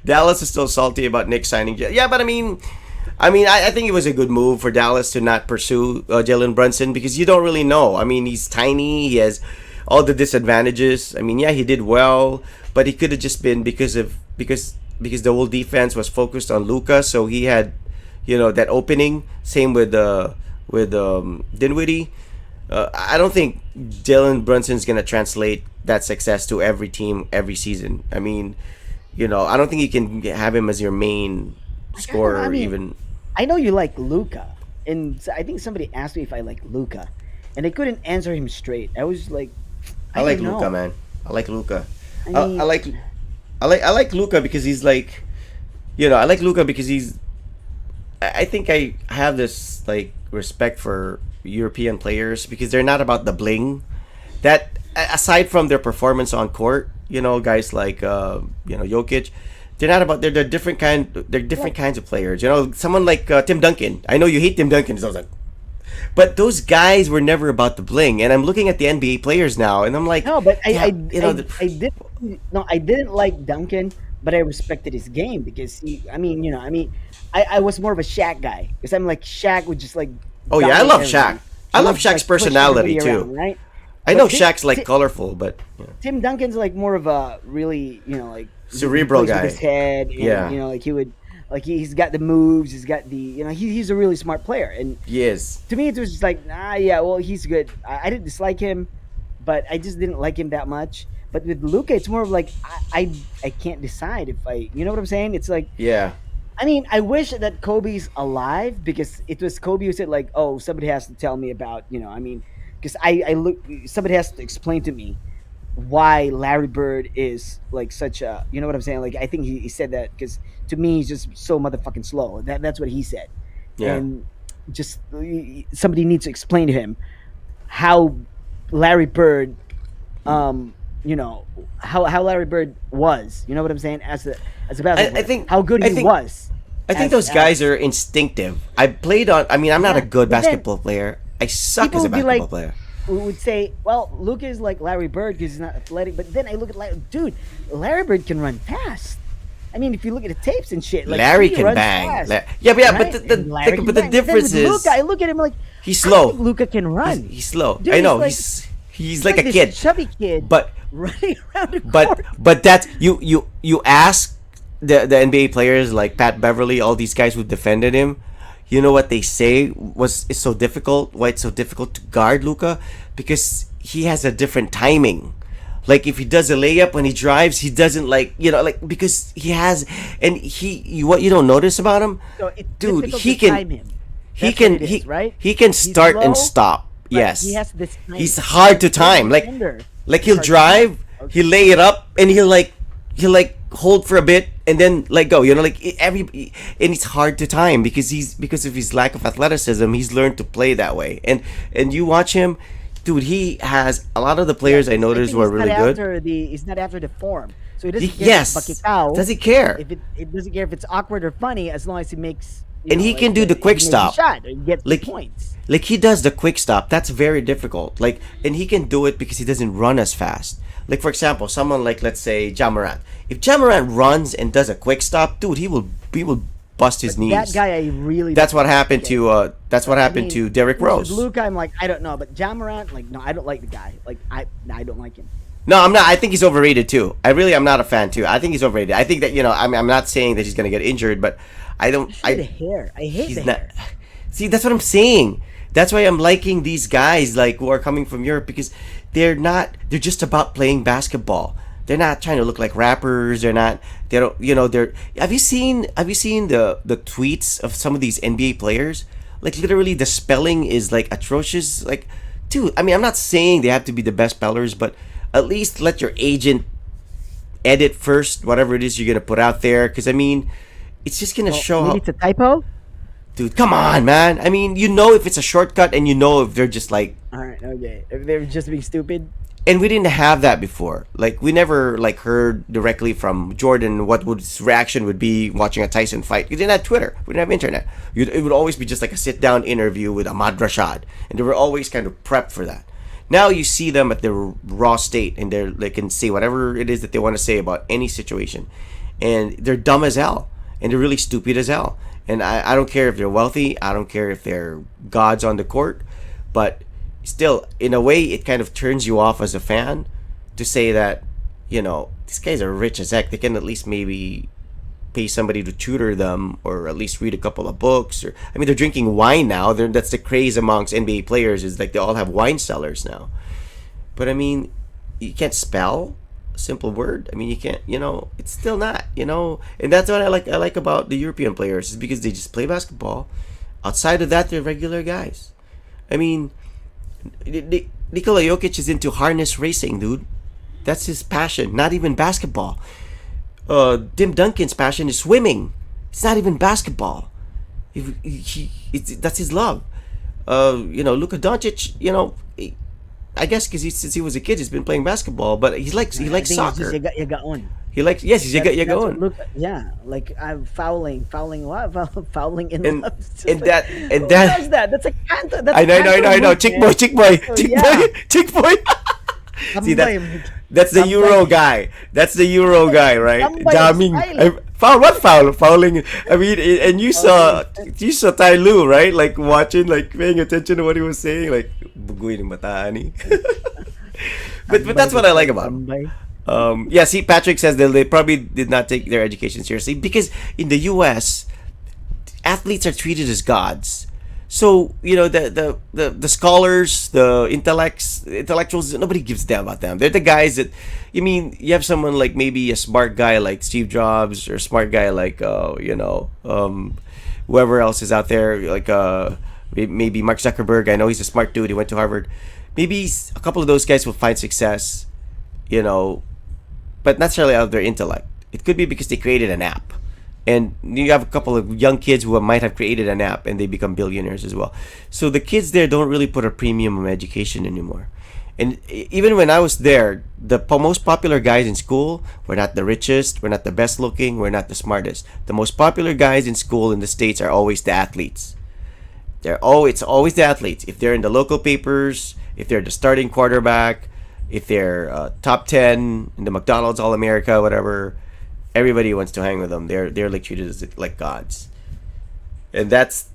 Dallas is still salty about Nick signing. Yeah, but I think it was a good move for Dallas to not pursue Jalen Brunson, because you don't really know. I mean, he's tiny. He has all the disadvantages. I mean, yeah, he did well, but he could have just been because the whole defense was focused on Luka, so he had that opening. Same with Dinwiddie. I don't think Jalen Brunson's gonna translate that success to every team every season. I mean, I don't think you can have him as your main scorer. I mean, Even I know you like Luca, and I think somebody asked me if I like Luca, and I couldn't answer him straight. I was like, I like don't know. Luka, man. I like Luka. I I, mean- I like I like Luka because he's like, I like Luka because he's. I think I have this like respect for European players because they're not about the bling. That aside from their performance on court, guys like Jokic, they're different kinds of players. Someone like Tim Duncan. I know you hate Tim Duncan, so I was like, but those guys were never about the bling. And I'm looking at the NBA players now, and I'm like, No, but yeah, I didn't like Duncan, but I respected his game because I was more of a Shaq guy because I'm like Shaq would just like. Oh yeah, I dominate love everything. Shaq. I He love would just, Shaq's like, push personality everybody too. around, right? I But know Ti- Shaq's like Ti- colorful, but Tim Duncan's like more of a really like Cerebral he plays guy. with his head. And, Yeah. like he would like he's got the moves. He's got the he's a really smart player. And he is. to me, it was just like yeah, well he's good. I didn't dislike him, but I just didn't like him that much. But with Luca, it's more of like I can't decide if I what I'm saying. It's like Yeah. I mean, I wish that Kobe's alive because it was Kobe who said like, "Oh, somebody has to tell me about I mean, because I look somebody has to explain to me why Larry Bird is like such a what I'm saying. Like I think he said that because to me he's just so motherfucking slow. That's what he said, Yeah. and just somebody needs to explain to him how Larry Bird, um, how Larry Bird was. You know what I'm saying as a basketball I player, think how good I he think was I think those guys as are instinctive. I played on. I mean, I'm not a yeah. good But then basketball player. I suck people as a would be like, basketball player. would say, well, Luka is like Larry Bird because he's not athletic. But then I look at dude, Larry Bird can run fast. I mean, if you look at the tapes and shit, like Larry he can runs bang. fast, Yeah, but yeah, but right? the, And Larry can but the bang. But then with difference Luca, is I look at him like, he's I don't think slow. Luca can He's run. he's slow. Dude, I he's know. like He's he's like like a this kid. chubby kid But running around the but court. but that's you ask the NBA players like Pat Beverly, all these guys who defended him. You know what they say was is so difficult? Why it's so difficult to guard Luca? Because he has a different timing. Like if he does a layup when he drives, he doesn't like like because he has and what you don't notice about him, So it's dude. difficult to He can time him. he That's what can it is, right? he can He's start and slow, stop. but he Yes, has this he's timing. hard He's to a good time. defender. Like He's he'll hard to time. drive, he'll Okay. lay it up, and he'll hold for a bit and then let go. And it's hard to time because of his lack of athleticism. He's learned to play that way, and you watch him, dude. He has a lot of the Yeah, players I because I noticed think were really good. he's not after the form. So he doesn't care if it's Yes, bakitaw, does he care? if it doesn't care if it's awkward or funny, as long as he makes And he can do the he quick makes a stop. shot or he gets the Like points. like he does the quick stop. That's very difficult. Like and he can do it because he doesn't run as fast. Like for example, someone like let's say Jamarant. If Jamarant runs and does a quick stop, dude, he will bust his But that knees. guy I really That's don't what like. happened Okay. to I mean, Derrick with Rose. Luca, I'm like, I don't know, but Jamarant, like, no, I don't like the guy. Like, I don't like him. No, I'm not. I think he's overrated too. I really am not a fan too. I think he's overrated. I think that I'm not saying that he's gonna get injured, but I don't. Especially the hair. I hate the He's not. hair. See, that's what I'm saying. That's why I'm liking these guys like who are coming from Europe because they're not. They're just about playing basketball. They're not trying to look like rappers. They're not. They don't. They're. Have you seen the tweets of some of these NBA players? Like literally, the spelling is like atrocious. Like, dude. I mean, I'm not saying they have to be the best spellers, but at least let your agent edit first whatever it is you're gonna put out there. Because I mean, it's just gonna Well, show maybe how. it's a typo. Dude, come on, man. I mean, if it's a shortcut and if they're just like All right, okay. If they're just being stupid, and we didn't have that before. Like we never like heard directly from Jordan what would his reaction would be watching a Tyson fight. We didn't have Twitter. We didn't have internet. It would always be just like a sit down interview with Ahmad Rashad, and they were always kind of prepped for that. Now you see them at their raw state, and they can say whatever it is that they want to say about any situation, and they're dumb as hell, and they're really stupid as hell. And I don't care if they're wealthy. I don't care if they're gods on the court, but still, in a way, it kind of turns you off as a fan to say that, these guys are rich as heck. They can at least maybe pay somebody to tutor them or at least read a couple of books. Or I mean, they're drinking wine now. That's the craze amongst NBA players is like they all have wine cellars now. But I mean, you can't spell a simple word. I mean, you can't. It's still not. And that's what I like about the European players is because they just play basketball. Outside of that, they're regular guys. I mean, Nikola Jokic is into harness racing, dude. That's his passion. Not even basketball. Tim Duncan's passion is swimming. It's not even basketball. That's his love. Luka Doncic. I guess because since he was a kid, he's been playing basketball. But he I likes think it's just soccer. you got on. He likes yes, he's That's you what going. look. Yeah, like I'm fouling what? Fouling in And love. It's just and like, that and who that does that? That's a canto. That's I a know, I know, I know, canto I know. move, Chick man. boy, chick boy, Oh chick yeah, boy, chick boy. See that? tambay, That's the Euro tambay, guy. That's the Euro guy, right? tambay ang Daming. style. Foul? What foul? Fouling. I mean, and you Okay. saw Ty Lue, right? Like watching, like paying attention to what he was saying, like bugoy ng mataani. but Tambay that's what I like bitaw, about him. tambay. Yeah, see, Patrick says they probably did not take their education seriously because in the U.S., athletes are treated as gods. So the scholars, the intellectuals, nobody gives a damn about them. They're the guys that, you have someone like maybe a smart guy like Steve Jobs, or a smart guy like whoever else is out there, like maybe Mark Zuckerberg. I know he's a smart dude. He went to Harvard. Maybe a couple of those guys will find success, you know, but not necessarily out of their intellect. It could be because they created an app. And you have a couple of young kids who might have created an app and they become billionaires as well. So the kids there don't really put a premium on education anymore. And even when I was there, the most popular guys in school were not the richest, we're not the best looking, we're not the smartest. The most popular guys in school in the States are always the athletes. It's always the athletes. If they're in the local papers, if they're the starting quarterback, if they're top 10 in the McDonald's All America, whatever, everybody wants to hang with them. They're like treated as like gods, and that's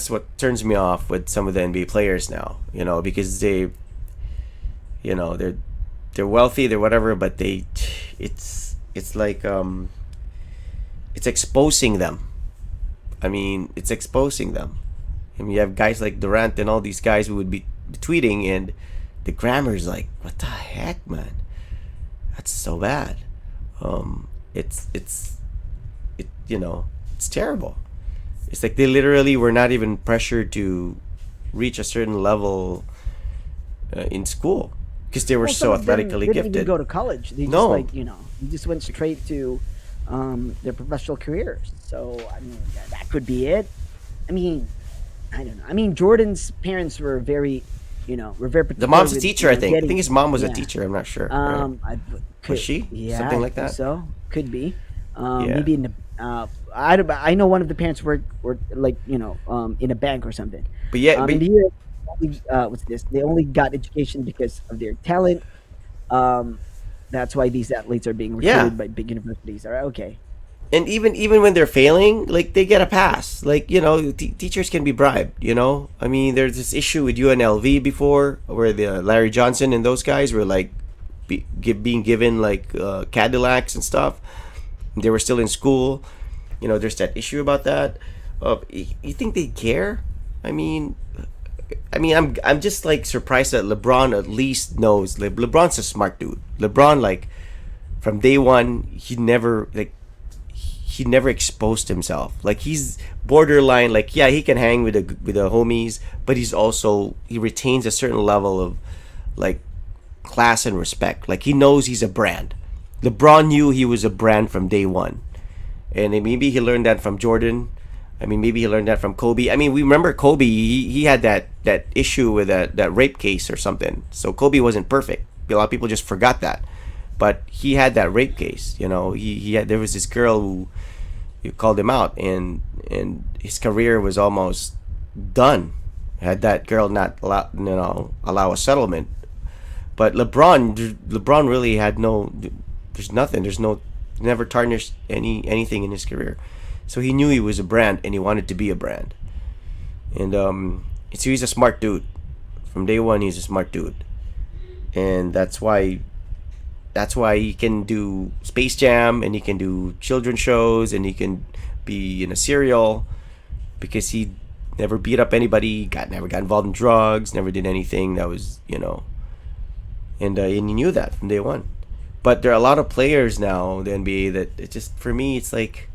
what turns me off with some of the NBA players now. Because they're wealthy, they're whatever, but it's like it's exposing them. It's exposing them. You have guys like Durant and all these guys who would be tweeting, and the grammar's like, what the heck, man? That's so bad. It's it's terrible. It's like they literally were not even pressured to reach a certain level in school because they were Well, some so of them athletically didn't even gifted. go to college. They just No, they just went straight to their professional careers. So I mean, that could be it. I mean, I don't know. I mean, Jordan's parents were were very the particular mom's a with teacher. I think. I getting. think his mom was a Yeah. teacher. I'm not sure. Right? Was Could, she yeah, something I like think that? so. Could be. Yeah. Maybe in the. I know one of the parents were like in a bank or something. But yeah, In but the U.S., what's this? They only got education because of their talent. Um, that's why these athletes are being yeah. recruited by big universities. All right, okay. And even when they're failing, like they get a pass. Like teachers can be bribed. There's this issue with UNLV before, where the Larry Johnson and those guys were like being given like Cadillacs and stuff. They were still in school. There's that issue about that. You think they care? I mean, I'm just like surprised that LeBron at least knows. LeBron's a smart dude. LeBron, like, from day one, he never exposed himself. Like, he's borderline. Like, yeah, he can hang with the homies, but he retains a certain level of like class and respect. Like, he knows he's a brand. LeBron knew he was a brand from day one, and maybe he learned that from Jordan. Maybe he learned that from Kobe. We remember Kobe. He had that issue with that rape case or something. So Kobe wasn't perfect. A lot of people just forgot that, but he had that rape case. There was this girl who called him out, and his career was almost done. Had that girl not allow a settlement. But LeBron really had no. There's nothing. There's no. Never tarnished anything in his career. So he knew he was a brand, and he wanted to be a brand. And so he's a smart dude. From day one, he's a smart dude, and that's why he can do Space Jam, and he can do children's shows, and he can be in a serial, because he never beat up anybody, never got involved in drugs, never did anything that was and he knew that from day one. But there are a lot of players now in the NBA that it just, for me, it's like,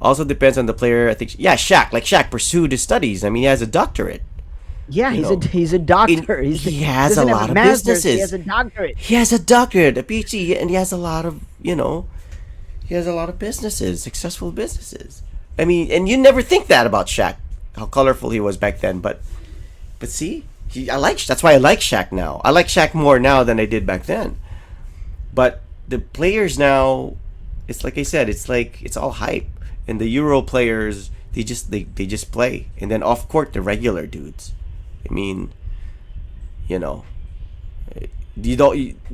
also depends on the player. I think, yeah, Shaq pursued his studies. He has a doctorate. Yeah, You know, he's a doctor. he has a doesn't have lot of master's, businesses. He has a doctorate. He has a doctorate, a PhD, and he has a lot of, he has a lot of businesses, successful businesses. And you never think that about Shaq, how colorful he was back then. But see, that's why I like Shaq now. I like Shaq more now than I did back then. But the players now, it's like I said, it's like it's all hype. And the Euro players, they just play, and then off court, the regular dudes. You know, you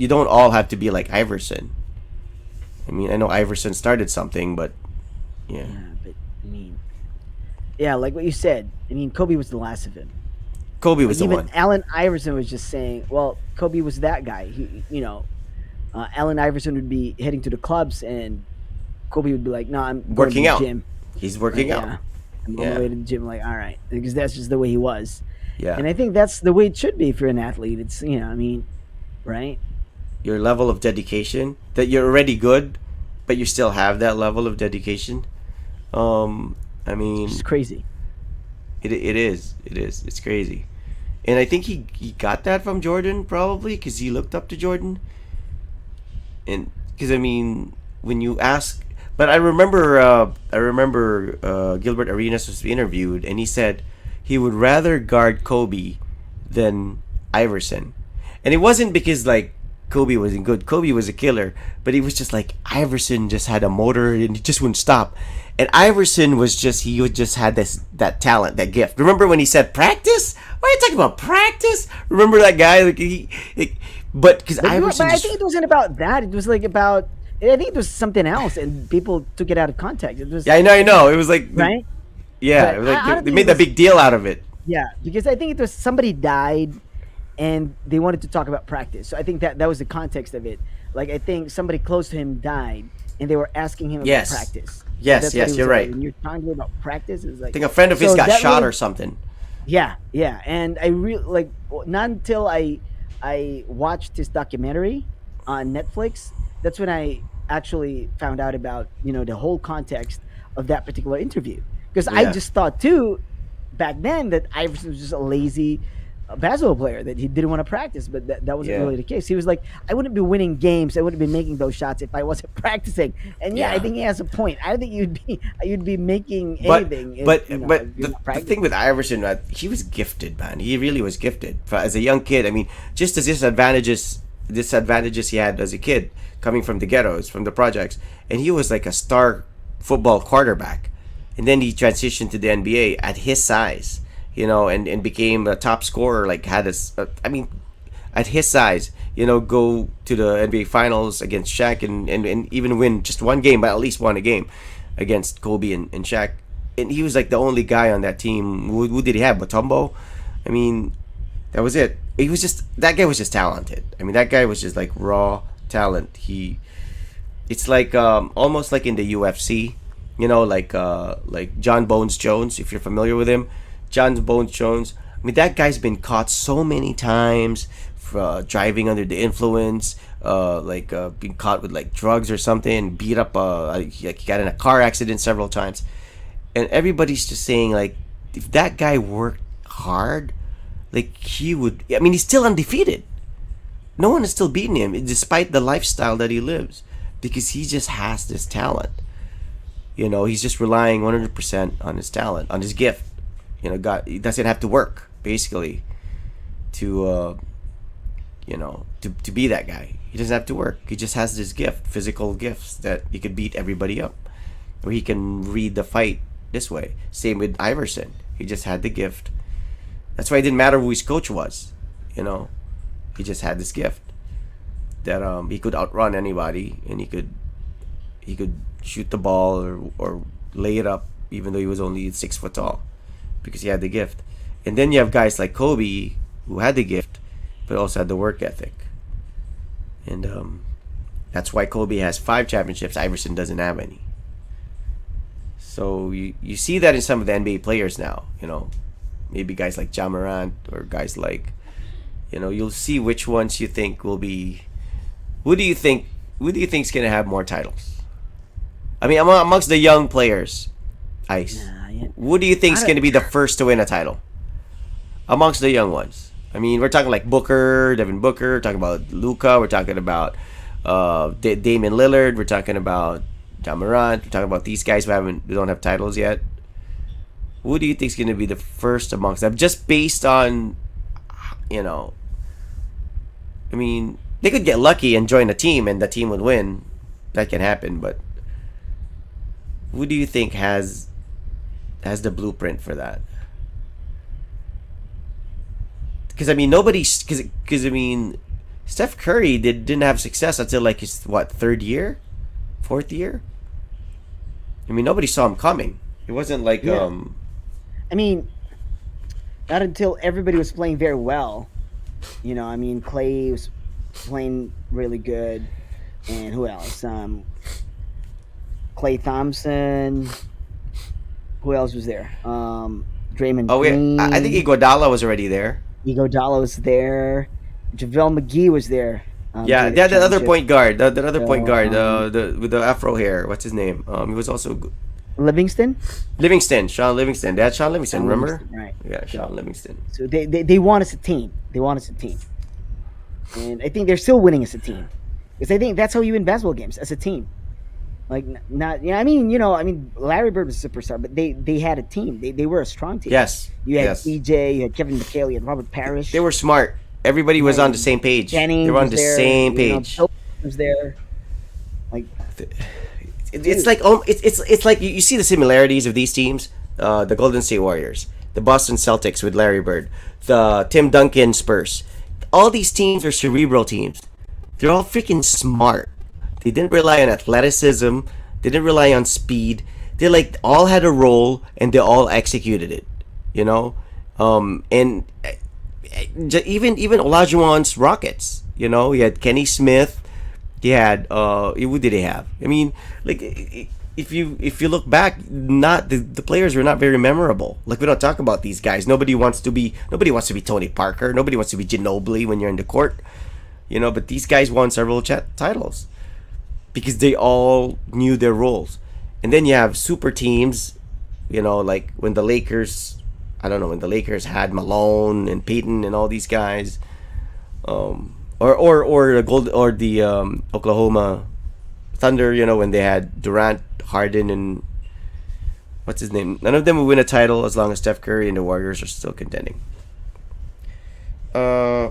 don't all have to be like Iverson. I know Iverson started something, but yeah, Yeah, but yeah, like what you said. Kobe was the last of him. Kobe was the Even one. Allen Iverson was just saying, well, Kobe was that guy. Allen Iverson would be heading to the clubs, and Kobe would be like, "No, I'm going to Working the out. gym." He's working Yeah. out. I'm on the Yeah. way to the gym. Like, all right, because that's just the way he was, Yeah. and I think that's the way it should be for an athlete. It's I mean, right? Your level of dedication that you're already good, but you still have that level of dedication. Um, I It's mean, just crazy. it is it's crazy, and I think he got that from Jordan probably because he looked up to Jordan, and because I mean when you ask, but I remember Gilbert Arenas was interviewed and he said he would rather guard Kobe than Iverson, and it wasn't because like Kobe wasn't good. Kobe was a killer, but he was just like Iverson just had a motor and he just wouldn't stop. And Iverson was just he would just had this that talent, that gift. Remember when he said practice? Why are you talking about practice? Remember that guy? But because But Iverson I just think it wasn't about that. It was like about. I think it was something else, and people took it out of context. It was yeah, I know. It was like right, yeah, it but was like I they don't think it made a was. big deal out of it. Yeah, because I think it was somebody died, and they wanted to talk about practice. So I think that was the context of it. Like I think somebody close to him died, and they were asking him about Yes, practice. So yes, that's what he yes. was You're like. right. When you're talking to me about practice, it's I like think a friend of his so got that shot really or something. yeah, yeah. And I really like not until I watched this documentary on Netflix. That's when I actually found out about the whole context of that particular interview. Because I Yeah, just thought too back then that Iverson was just a lazy basketball player that he didn't want to practice, but that wasn't yeah, really the case. He was like, I wouldn't be winning games, I wouldn't be making those shots if I wasn't practicing. And yeah, I yeah. think he has a point. I don't think you'd be making But anything but if but you're the not the thing with practicing. Iverson, he was gifted, man. He really was gifted. As a young kid, I mean, just as disadvantages he had as a kid, coming from the ghettos, from the projects, and he was like a star football quarterback, and then he transitioned to the NBA at his size, and became a top scorer. Like had I mean, at his size, go to the NBA Finals against Shaq and even win just one game, but at least won a game against Kobe and Shaq. And he was like the only guy on that team. Who did he have? Batumbo? I mean, that was it. He was just that guy was just talented. I mean, that guy was just like raw talent. It's like almost like in the UFC, like John Bones Jones, if you're familiar with him. John Bones Jones. I mean, that guy's been caught so many times for driving under the influence, being caught with like drugs or something, beat up, like he got in a car accident several times, and everybody's just saying like, if that guy worked hard, like he would. I mean, he's still undefeated. No one is still beating him, despite the lifestyle that he lives, because he just has this talent. He's just relying 100% on his talent, on his gift. God, he doesn't have to work basically to to be that guy. He doesn't have to work. He just has this gift, physical gifts that he could beat everybody up, or he can read the fight this way. Same with Iverson. He just had the gift. That's why it didn't matter who his coach was. He just had this gift that he could outrun anybody, and he could shoot the ball or lay it up, even though he was only 6 foot tall, because he had the gift. And then you have guys like Kobe who had the gift, but also had the work ethic. And that's why Kobe has 5 championships. Iverson doesn't have any. So you see that in some of the NBA players now. Maybe guys like Ja Morant or guys like, you'll see which ones you think will be. Who do you think? Who do you think's gonna have more titles? I mean, amongst the young players, Ice. Nah, yeah. Who do you think's I gonna don't. be the first to win a title amongst the young ones? I mean, we're talking like Booker, Devin Booker. We're talking about Luca. We're talking about Damian Lillard. We're talking about Ja Morant. We're talking about these guys who don't have titles yet. Who do you think's gonna be the first amongst them? Just based on, you know, I mean, they could get lucky and join a team, and the team would win. That can happen, but who do you think has the blueprint for that? Because I mean, because I mean, Steph Curry didn't have success until like his what, third year, fourth year. I mean, nobody saw him coming. It wasn't like Yeah. I mean, not until everybody was playing very well. I mean, Clay was playing really good, and who else? Clay Thompson, Who else was there? Draymond Oh wait, I think Green, Iguodala was already there. Iguodala was there, JaVale McGee was there Yeah, during they that had that other championship. point guard, the other point So guard, the with the afro hair. What's his name? He was also Livingston, Livingston, Sean Livingston. They had Sean Livingston, John remember? Livingston, right? Yeah, So Sean Livingston. they want us a team. They want us a team, and I think they're still winning as a team because I think that's how you win basketball games as a team. Like not, yeah. I mean, Larry Bird was a superstar, but they had a team. They were a strong team. Yes, You had yes. DJ, you had Kevin McHale, you had Robert They Parrish, were smart. Everybody was right? on the same page. They were Jennings on was the there. same page. Bill was there. Like, It's dude, like it's like you see the similarities of these teams. The Golden State Warriors, the Boston Celtics with Larry Bird, the Tim Duncan Spurs. All these teams are cerebral teams. They're all freaking smart. They didn't rely on athleticism. They didn't rely on speed. They like all had a role and they all executed it. You know, and even Olajuwon's Rockets. You know, he had Kenny Smith. He had who did he have? I mean, like if you look back, not the players were not very memorable. Like we don't talk about these guys. Nobody wants to be Tony Parker. Nobody wants to be Ginobili when you're in the court. You know, but these guys won several titles because they all knew their roles. And then you have super teams, you know, like when the Lakers, I don't know, when the Lakers had Malone and Peyton and all these guys, or the Oklahoma Thunder, you know, when they had Durant, Harden, and what's his name? None of them will win a title as long as Steph Curry and the Warriors are still contending. Uh,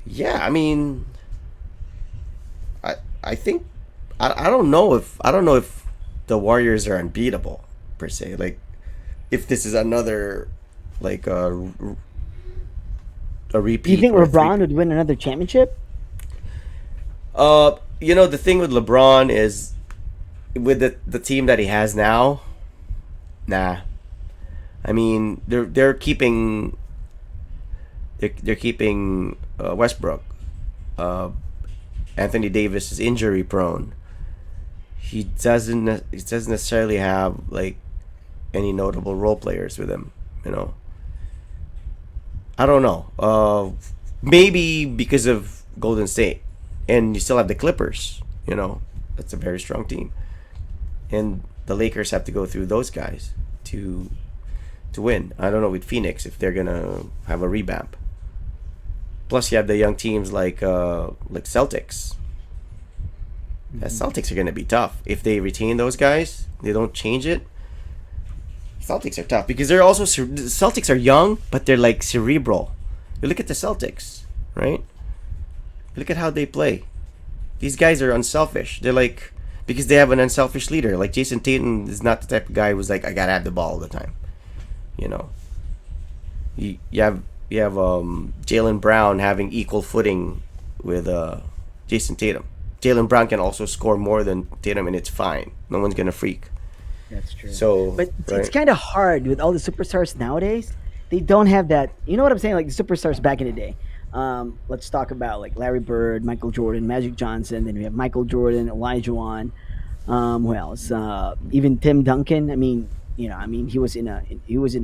yeah, I mean, I think I don't know if the Warriors are unbeatable per se. Like if this is another like a do you repeat think or a LeBron three. would win another championship? The thing with LeBron is with the team that he has now. Nah, I mean they're keeping Westbrook. Uh, Anthony Davis is injury prone. He doesn't necessarily have like any notable role players with him. You know, I don't know. Maybe because of Golden State, and you still have the Clippers. You know, that's a very strong team, and the Lakers have to go through those guys to win. I don't know with Phoenix if they're gonna have a revamp. Plus, you have the young teams like Celtics. The Hmm. Celtics are gonna be tough if they retain those guys. They don't change it. Celtics are tough because they're also the Celtics are young, but they're like cerebral. You look at the Celtics, right? Look at how they play. These guys are unselfish. They're like because they have an unselfish leader. Like Jason Tatum is not the type of guy who's like I gotta have the ball all the time. You know, you have Jalen Brown having equal footing with Jason Tatum. Jalen Brown can also score more than Tatum, and it's fine. No one's gonna freak. That's true. So But it's right, kind of hard with all the superstars nowadays. They don't have that. You know what I'm saying? Like the superstars back in the day. Let's talk about like Larry Bird, Michael Jordan, Magic Johnson. Then we have Michael Jordan, Elijah Wan. Who else? Even Tim Duncan. He was in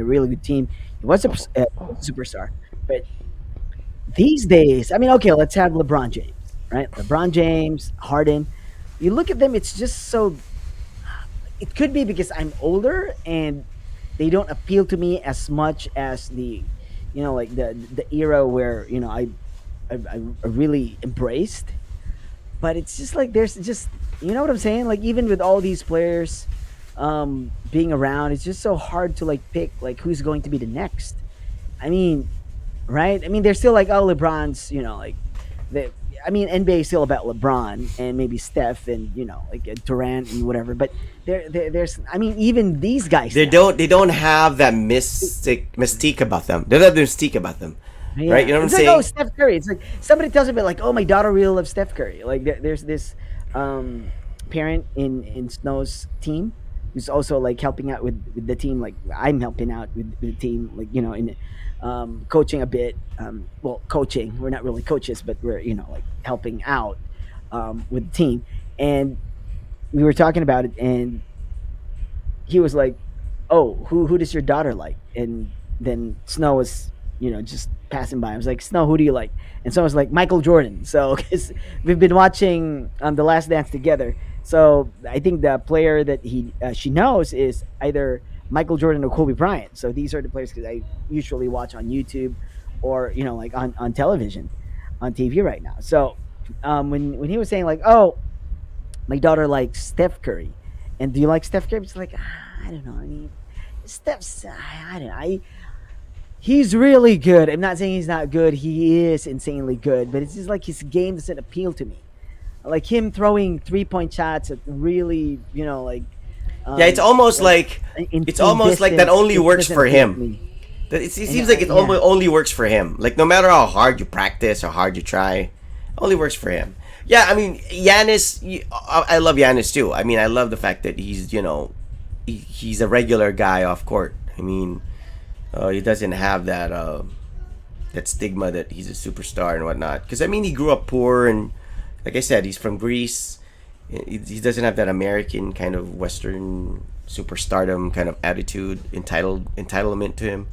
a really good team. He was a superstar. But these days, I mean, okay, let's have LeBron James, right? LeBron James, Harden. You look at them, it's just so. It could be because I'm older and they don't appeal to me as much as like the era where I really embraced. But it's just like there's just what I'm saying. Like even with all these players being around, it's just so hard to like pick like who's going to be the next. I mean, right? I mean, they're still like, oh, LeBron's, like, they, I mean, NBA is still about LeBron and maybe Steph and like Durant and whatever. But there's, I mean, even these guys they now. don't have that mystique about them. They don't have the mystique about them, right? Yeah, You know what I'm it's like, oh, saying? Steph Curry. It's like somebody tells me, like, oh, my daughter really loves Steph Curry. Like there's this um, parent in Snow's team who's also like helping out with the team. Like I'm helping out with the team, like in coaching a bit. Well, coaching. We're not really coaches, but we're like helping out with the team. And we were talking about it, and he was like, "Oh, who does your daughter like?" And then Snow was, just passing by. I was like, "Snow, who do you like?" And someone was like, "Michael Jordan." So because we've been watching The Last Dance together, so I think the player that she knows is either Michael Jordan or Kobe Bryant. So these are the players because I usually watch on YouTube or like on television, on TV right now. So when he was saying like, "Oh, my daughter likes Steph Curry," and do you like Steph Curry? It's like, I don't know. I mean, Steph's I don't know. He's really good. I'm not saying he's not good. He is insanely good, but it's just like his game doesn't appeal to me. Like him throwing 3-point shots at really, like Yeah, it's um almost like like in that distance. only It works doesn't for appeal to him. me. That it And seems like it yeah, only works for him. Like no matter how hard you practice or hard you try, only works for him. Yeah, I mean Giannis. I love Giannis too. I mean, I love the fact that he's a regular guy off court. I mean, he doesn't have that stigma that he's a superstar and whatnot. Because I mean, he grew up poor and, like I said, he's from Greece. He doesn't have that American kind of Western superstardom kind of attitude, entitlement to him.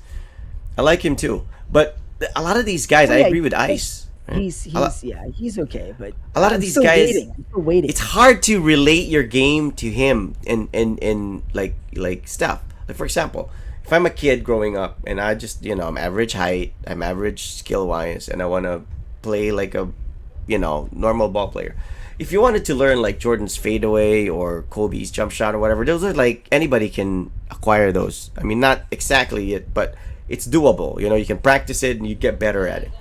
I like him too, but a lot of these guys, oh I yeah, agree with Ice. Right? he's okay, but A lot of I'm these still guys, waiting. I'm still waiting. it's hard to relate your game to him and like stuff. Like for example, if I'm a kid growing up and I just I'm average height, I'm average skill wise, and I want to play like a normal ball player. If you wanted to learn like Jordan's fadeaway or Kobe's jump shot or whatever, those are like anybody can acquire those. I mean, not exactly it, but it's doable. You can practice it and you get better at it.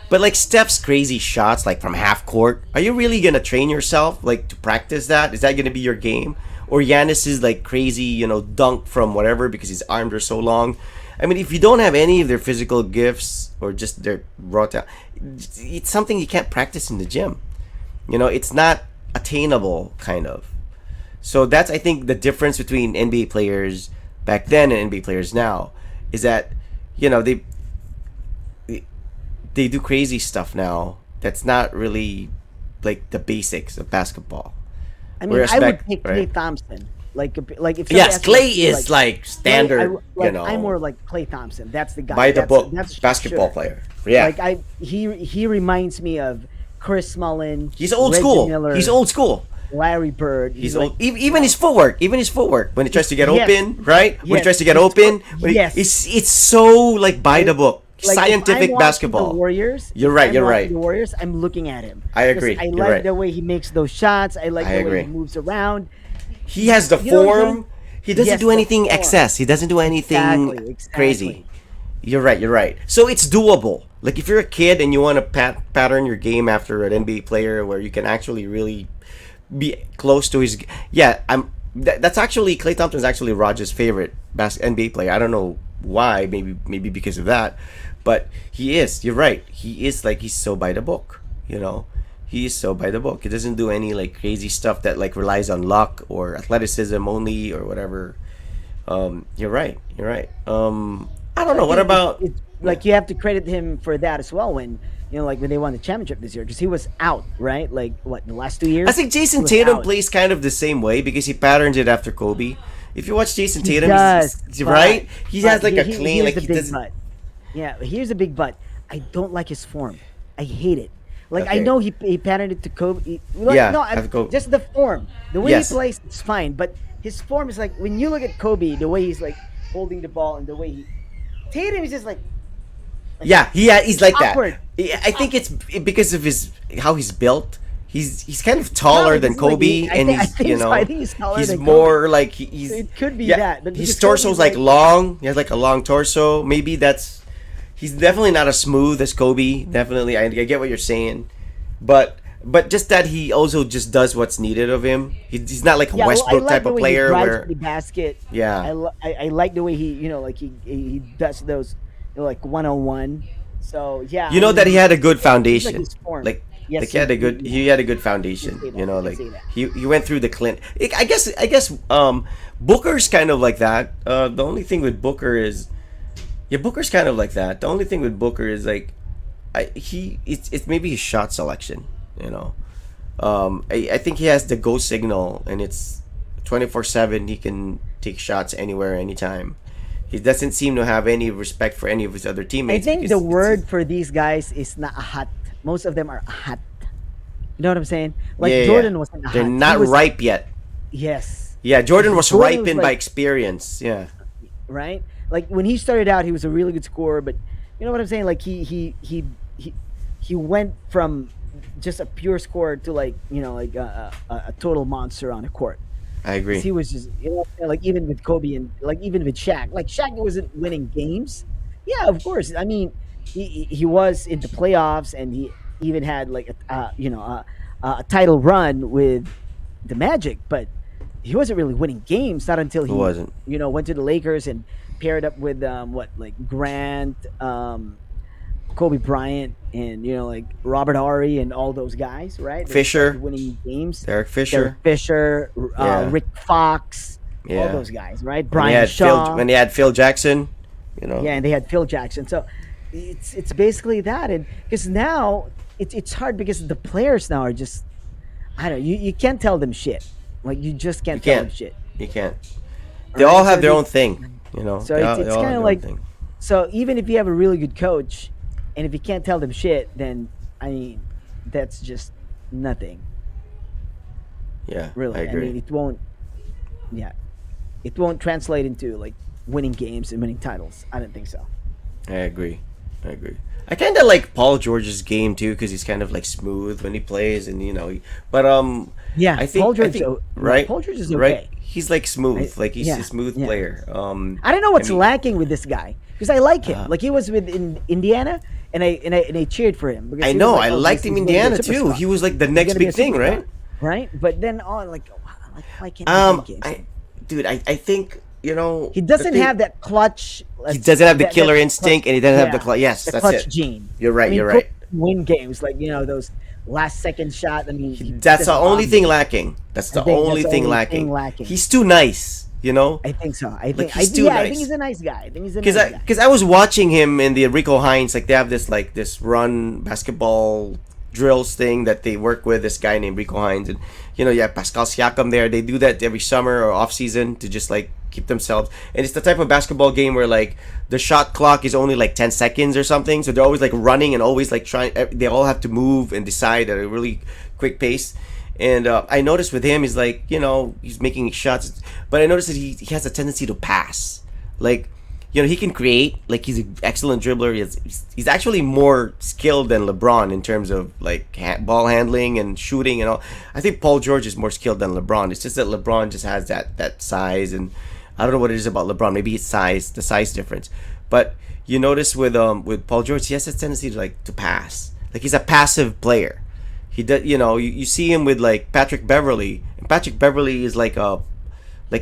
But like Steph's crazy shots, like from half court, are you really gonna train yourself like to practice that? Is that gonna be your game? Or Giannis's like crazy, dunk from whatever because his arms are so long. I mean, if you don't have any of their physical gifts or just their raw talent, it's something you can't practice in the gym. It's not attainable, kind of. So that's I think the difference between NBA players back then and NBA players now is that they do crazy stuff now that's not really like the basics of basketball. I mean, Whereas I would back, pick Clay right? Thompson. Like if somebody Yes, asked me, Clay like, is like Clay, standard, I'm more like Clay Thompson. That's the guy. by the book That's basketball sure. player. Yeah, Like he reminds me of Chris Mullin, he's old Reggie school. He's Miller, old school. Larry Bird. He's like, old. Even his footwork. Even his footwork when he tries to get yes, open, right? When he yes, tries to get his open, when yes. it's so like by the book, Like if I'm scientific watching basketball. the Warriors, You're if right. I'm You're watching right. The Warriors, I'm looking at him. I 'Cause agree. I You're like right. the way he makes those shots. I like I the way agree. he moves around. He has the You know what I'm form. saying? He doesn't Yes, do the anything form. excess. He doesn't do anything Exactly. crazy. You're right. You're right. So it's doable. Like if you're a kid and you want to pattern your game after an NBA player, where you can actually really be close to his. Yeah, that's actually Klay Thompson's actually Roger's favorite NBA player. I don't know why. Maybe because of that, but he is. You're right. He is like he's so by the book. He is so by the book. He doesn't do any like crazy stuff that like relies on luck or athleticism only or whatever. You're right. You're right. I don't know. What about? It's like you have to credit him for that as well. When like when they won the championship this year, because he was out, right? Like what the last 2 years? I think He Jason was Tatum out. plays kind of the same way because he patterns it after Kobe. If you watch Jason He Tatum, does, right? He has but like a clean, here's like the he big doesn't. but. Yeah, here's a big but. I don't like his form. I hate it. Like I Okay. know he patterned it to Kobe. Yeah, no, have Kobe. just the form, the way Yes. he plays, it's fine. But his form is like when you look at Kobe, the way he's like holding the ball and the way he Tatum is just like Yeah, he's like that. awkward. I think it's because of his how he's built. He's kind of taller than it's like Kobe, I and think- I he's think so. I think he's taller he's than more like he's. So it could be yeah, that, but his because torso's Kobe's like like- long. He has like a long torso. Maybe that's. He's definitely not as smooth as Kobe. Definitely, I get what you're saying, but just that he also just does what's needed of him. He's not like a Yeah, well, I Westbrook like type the of way player he drives where. to the basket. Yeah. I like the way he like he does those like 1-on-1. So yeah, You know that he had a good foundation. his form. Like, Yes, like he had a good he- he had a good foundation. You can say You know, that, you like can say that. he went through the Clint. I guess Booker's kind of like that. The only thing with Booker is, yeah, Booker's kind of like that. The only thing with Booker is like, it's maybe his shot selection. I think he has the go signal, and it's 24/7. He can take shots anywhere, anytime. He doesn't seem to have any respect for any of his other I teammates think because the word for these guys is na ahat. Most of them are ahat. You know what I'm saying? yeah, Like yeah, yeah. Jordan was an They're ahat. He not was ripe yet. yes. Yeah, Jordan was Jordan was ripened by like experience. Yeah, right. Like when he started out, he was a really good scorer, but you know what I'm saying? Like he he went from just a pure scorer to like like a total monster on the court. I Because agree. he was just like even with Kobe and like even with Shaq, like Shaq wasn't winning games. Yeah, of course. I mean, he was in the playoffs and he even had like a title run with the Magic, but he wasn't really winning games. Not until Who he wasn't? went to the Lakers and paired up with what like Grant, Kobe Bryant, and like Robert Horry and all those guys, right? They started Fisher, winning games. Derek Derek Fisher. Fisher, Yeah, Rick Fox, all yeah. those guys, right? When he Brian had Phil, Shaw, when he had Phil Jackson, you know. yeah, and they had Phil Jackson. So it's basically that, and because now it's hard because the players now are just I don't know, you can't tell them shit. Like you just You can't tell them can't. shit, You can't. They all right? have their own thing. You know. So They it's all, they it's all kind have of their own like thing. so even if you have a really good coach, and if you can't tell them shit, then I mean that's just nothing Yeah, I really. I agree. mean it won't yeah it won't translate into like winning games and winning titles. I don't think so. I agree. I agree. I kind of like Paul George's game too because he's kind of like smooth when he plays, and but Yeah, I think right, Paul George is right. okay. He's like smooth, like he's a Yeah, smooth yeah. player. I don't know I what's mean, lacking with this guy because I like him. uh, Like he was with in Indiana, and I cheered for him because I he was know like, I oh, liked him he's in going to be Indiana a too. superstar. He was like the He's next going to be a big thing, superstar, right? right? But then like why can't he win games? I, dude, I think He the doesn't thing. have that clutch. He doesn't have the That killer clutch, instinct, and he doesn't have the yeah, yes, the that's clutch it. gene. You're I right. mean, You're Kobe right. win games like those last second shot. I mean, he That's the just only bombed thing it. lacking. That's I the think that's only the thing only thing lacking. lacking. He's too nice, you know. I think so. Like he's too I think nice. he's a nice guy. I think he's a Because nice guy. I was watching him in the Rico Hines, like they have this run basketball drills thing that they work with this guy named Rico Hines, and you have Pascal Siakam there. They do that every summer or off season to just like keep themselves. And it's the type of basketball game where like the shot clock is only like 10 seconds or something, so they're always like running and always like trying. They all have to move and decide at a really quick pace. And I noticed with him, he's like, he's making shots, but I noticed that he has a tendency to pass. Like, he can create. Like, he's an excellent dribbler. He's actually more skilled than LeBron in terms of like ball handling and shooting and all. I think Paul George is more skilled than LeBron. It's just that LeBron just has that size, and I don't know what it is about LeBron. Maybe it's size, the size difference. But you notice with Paul George, he has a tendency to pass. Like he's a passive player. He does, you see him with like Patrick Beverly, and Patrick Beverly is like a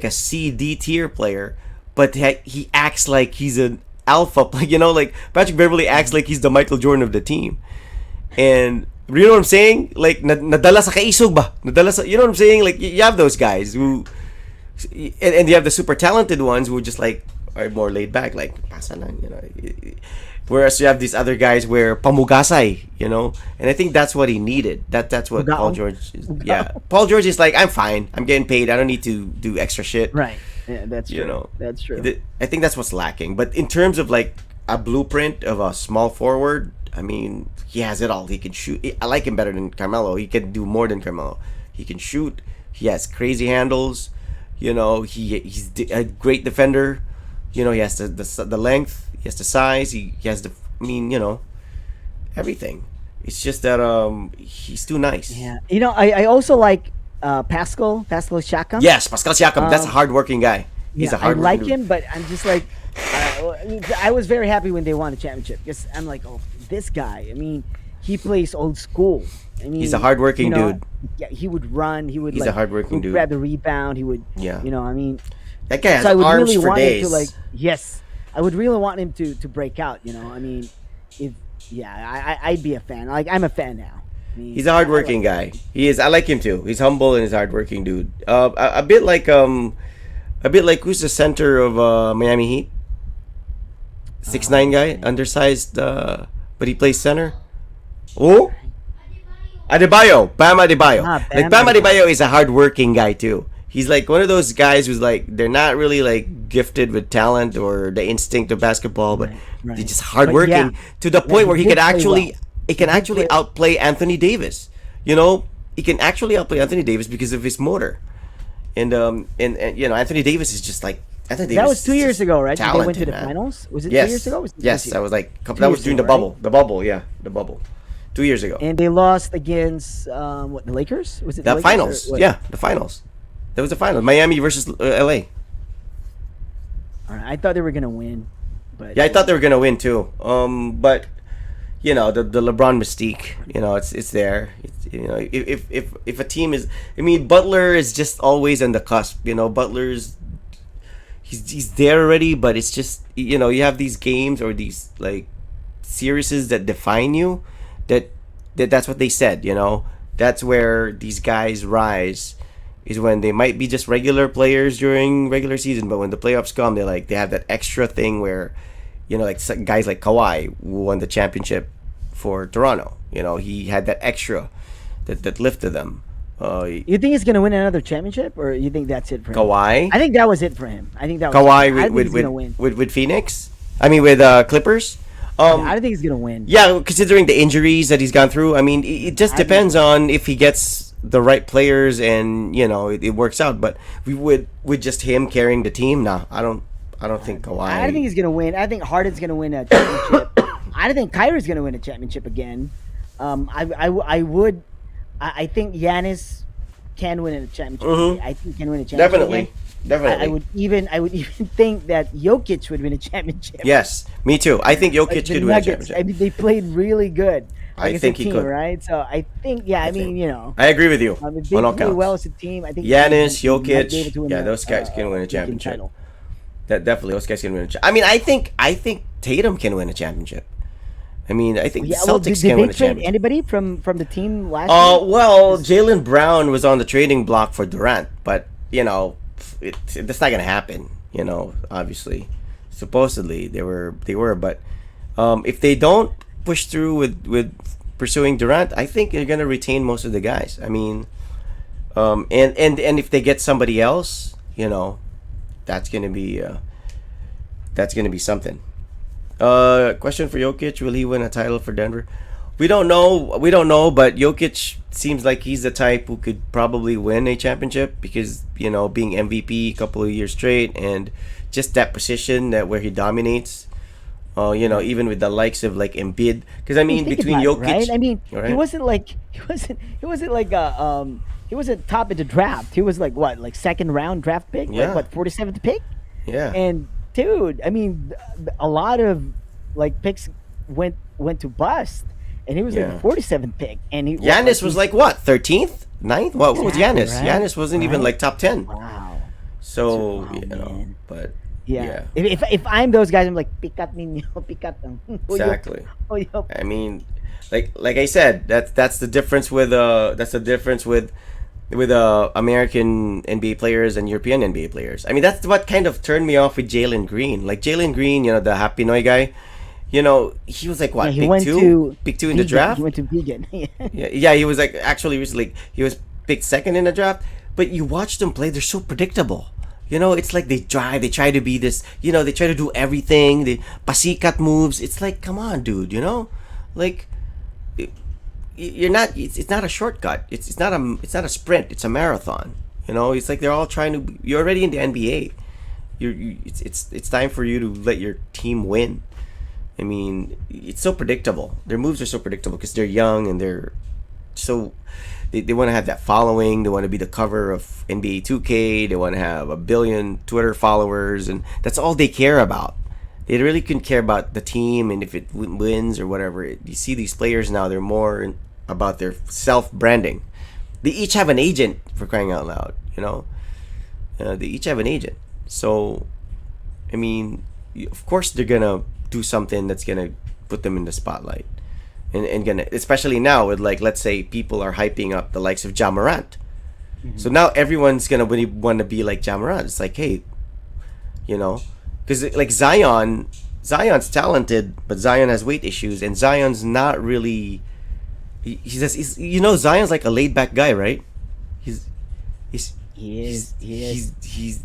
C D tier player, but he acts like he's an alpha. Like Patrick Beverly acts like he's the Michael Jordan of the team, and you know what I'm saying? Like nadala sa kaisog ba? Nadala sa, you know what I'm saying? Like you have those guys who, and you have the super talented ones who just like are more laid back, like pasa lang. Whereas you have these other guys where pamugasay, and I think that's what he needed. That's what Paul Mugaong. George is. Yeah, Paul George is like, I'm fine. I'm getting paid. I don't need to do extra shit. Right. Yeah, that's true. You know, That's true. I think that's what's lacking. But in terms of like a blueprint of a small forward, I mean, he has it all. He can shoot. I like him better than Carmelo. He can do more than Carmelo. He can shoot. He has crazy handles. He's a great defender. He has the length. He has the size. He has the. I mean, everything. It's just that he's too nice. Yeah. I also like Pascal Siakam. Yes, Pascal Siakam. That's a hardworking guy. He's Yeah, a I hardworking like dude. him, but I'm just like, I was very happy when they won the championship because I'm like, oh, this guy. I mean, he plays old school. I mean, He's a hardworking dude. Yeah, he would run. He would. He's a like, hardworking he would dude. grab the rebound. He would. Yeah. I mean, That guy has so I would arms really for want days. him to like. Yes, I would really want him to break out. I mean, if I'd be a fan. Like I'm a fan now. I mean, He's a hardworking guy. He is. I like him too. He's humble and he's a hardworking dude. A bit like who's the center of Miami Heat? 6'9" guy, undersized, but he plays center. Oh, Adebayo, Bam Adebayo. Ah, Like Bam Bam Adebayo is a hardworking guy too. He's like one of those guys who's like they're not really like gifted with talent or the instinct of basketball, but Right, they're right. just But yeah, hardworking to the yeah, point he where he did could play actually well. he He can did actually play. outplay Anthony Davis. You know, he can actually outplay Anthony Davis because of his motor. And you know Anthony Davis is just like Anthony That was Davis two is years just ago, right? They went to talented, the man. finals. Was it 2 years ago? Or Yes, was it this yes, year? that was like Two that was years during ago, right? the bubble, yeah, the bubble, 2 years ago. And they lost against what, the Lakers? Was it the The Lakers or finals, what? yeah, the finals. That was the finals. Miami versus LA. All right, I thought they were gonna win, but Yeah, I thought they were gonna win too. But you know the LeBron mystique. You know it's there. You know if a team is, I mean Butler is just always on the cusp. You know Butler's he's there already, but it's just you know you have these games or these like series that define you. That that's what they said. You know that's where these guys rise. Is when they might be just regular players during regular season, but when the playoffs come, they have that extra thing where, you know, like guys like Kawhi who won the championship for Toronto. You know, he had that extra that lifted them. you think he's gonna win another championship, or you think that's it for him? Kawhi, I think that was it for him. I think that was. Kawhi I with think he's gonna win. with Phoenix. I mean with Clippers. Yeah, I don't think he's gonna win. Yeah, considering the injuries that he's gone through, I mean, it just I think depends on if he gets the right players and you know it works out. But we would with just him carrying the team, nah, I don't think Kawhi. I don't think he's gonna win. I think Harden's gonna win a championship. I don't think Kyrie's gonna win a championship again. I would. I think Giannis can win a championship. Mhm. I think he can win a championship. Definitely, Again. definitely. I would even think that Jokic would win a championship. Yes, me too. I think Like Jokic the could win a Nuggets. championship. I mean, they played really good. I Like, as think a he team, could. right? So I think, yeah. I mean, you know, I agree with you if they on all play counts. well as a team, I think Giannis, they might be able Jokic, to win yeah, those guys can win a Big Ten championship. title. That definitely those guys can win a championship. I mean, I think Tatum can win a championship. I mean, I think the Yeah, well, Celtics did can they win a trade championship. anybody from the team last year? Well, Jalen Brown was on the trading block for Durant, but you know, that's not gonna happen. You know, obviously, supposedly they were, but if they don't push through with pursuing Durant, I think they're gonna retain most of the guys. I mean, and if they get somebody else, you know, that's gonna be something. Question for Jokic: will he win a title for Denver? We don't know. We don't know, but Jokic seems like he's the type who could probably win a championship because you know being MVP a couple of years straight and just that position that where he dominates. You know, even with the likes of like Embiid, because I mean Think between about it, Jokic, right? I mean, right? he wasn't top of the draft. He was like what, like second round draft pick, Yeah. like what, 47th pick. Yeah, And dude, I mean, a lot of like picks went to bust, and he was like Yeah. the 47th pick, and he Giannis was like what 13th, 9th? What was Exactly, Giannis? right? Giannis wasn't even Right? like top 10. wow. So Wow, you know, man. but Yeah. yeah. If I'm those guys, I'm like pikat ninyo, pikat lang. Exactly. Oyo. I mean, like I said, that's the difference with American NBA players and European NBA players. I mean, that's what kind of turned me off with Jalen Green. Like Jalen Green, you know, the Happy Noi guy. You know, he was like what Yeah, he pick went two, to pick two in the vegan. draft. He went to vegan. Yeah, he was like actually he was like he was picked second in the draft. But you watch them play; they're so predictable. You know, it's like they try to be this. You know, they try to do everything. The pasikat moves. It's like, come on, dude. You know, like you're not. It's not a shortcut. It's not a sprint. It's a marathon. You know, it's like they're all trying to. You're already in the NBA. It's time for you to let your team win. I mean, it's so predictable. Their moves are so predictable because they're young and they're so they want to have that following. They want to be the cover of NBA 2K. They want to have a billion Twitter followers, and that's all they care about. They really couldn't care about the team and if it wins or whatever. You see these players now; they're more about their self branding. They each have an agent, for crying out loud. You know, they each have an agent. So, I mean, of course they're gonna do something that's gonna put them in the spotlight. And gonna, especially now with like, let's say people are hyping up the likes of Ja Morant. So now everyone's gonna really want to be like Ja Morant. It's like, hey, you know, because like Zion's talented, but Zion has weight issues, and Zion's not really. He's you know, Zion's like a laid back guy, right? He's He He's is. He is.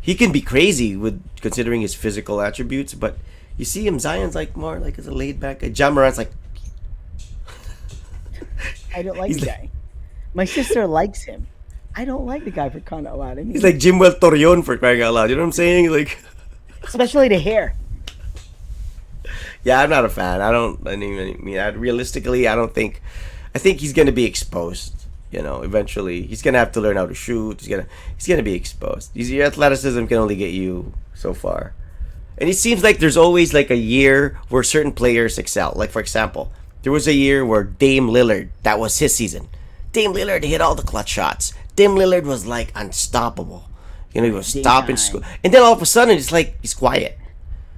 he can be crazy with considering his physical attributes, but you see him, Zion's like more like as a laid back. Jamarant's like I don't like he's the like guy. My sister likes him. I don't like the guy for crying out loud. I he's mean, like Jimwell Torreon for crying out loud. You know what I'm saying? Like, especially the hair. yeah, I'm not a fan. Realistically, I don't think. I think he's gonna be exposed. You know, eventually he's gonna have to learn how to shoot. He's gonna be exposed. Your athleticism can only get you so far. And it seems like there's always like a year where certain players excel. Like for example, there was a year where Dame Lillard, that was his season. Dame Lillard hit all the clutch shots. Dame Lillard was like unstoppable. You know, he was stopping school. Daytime. And then all of a sudden it's like he's quiet.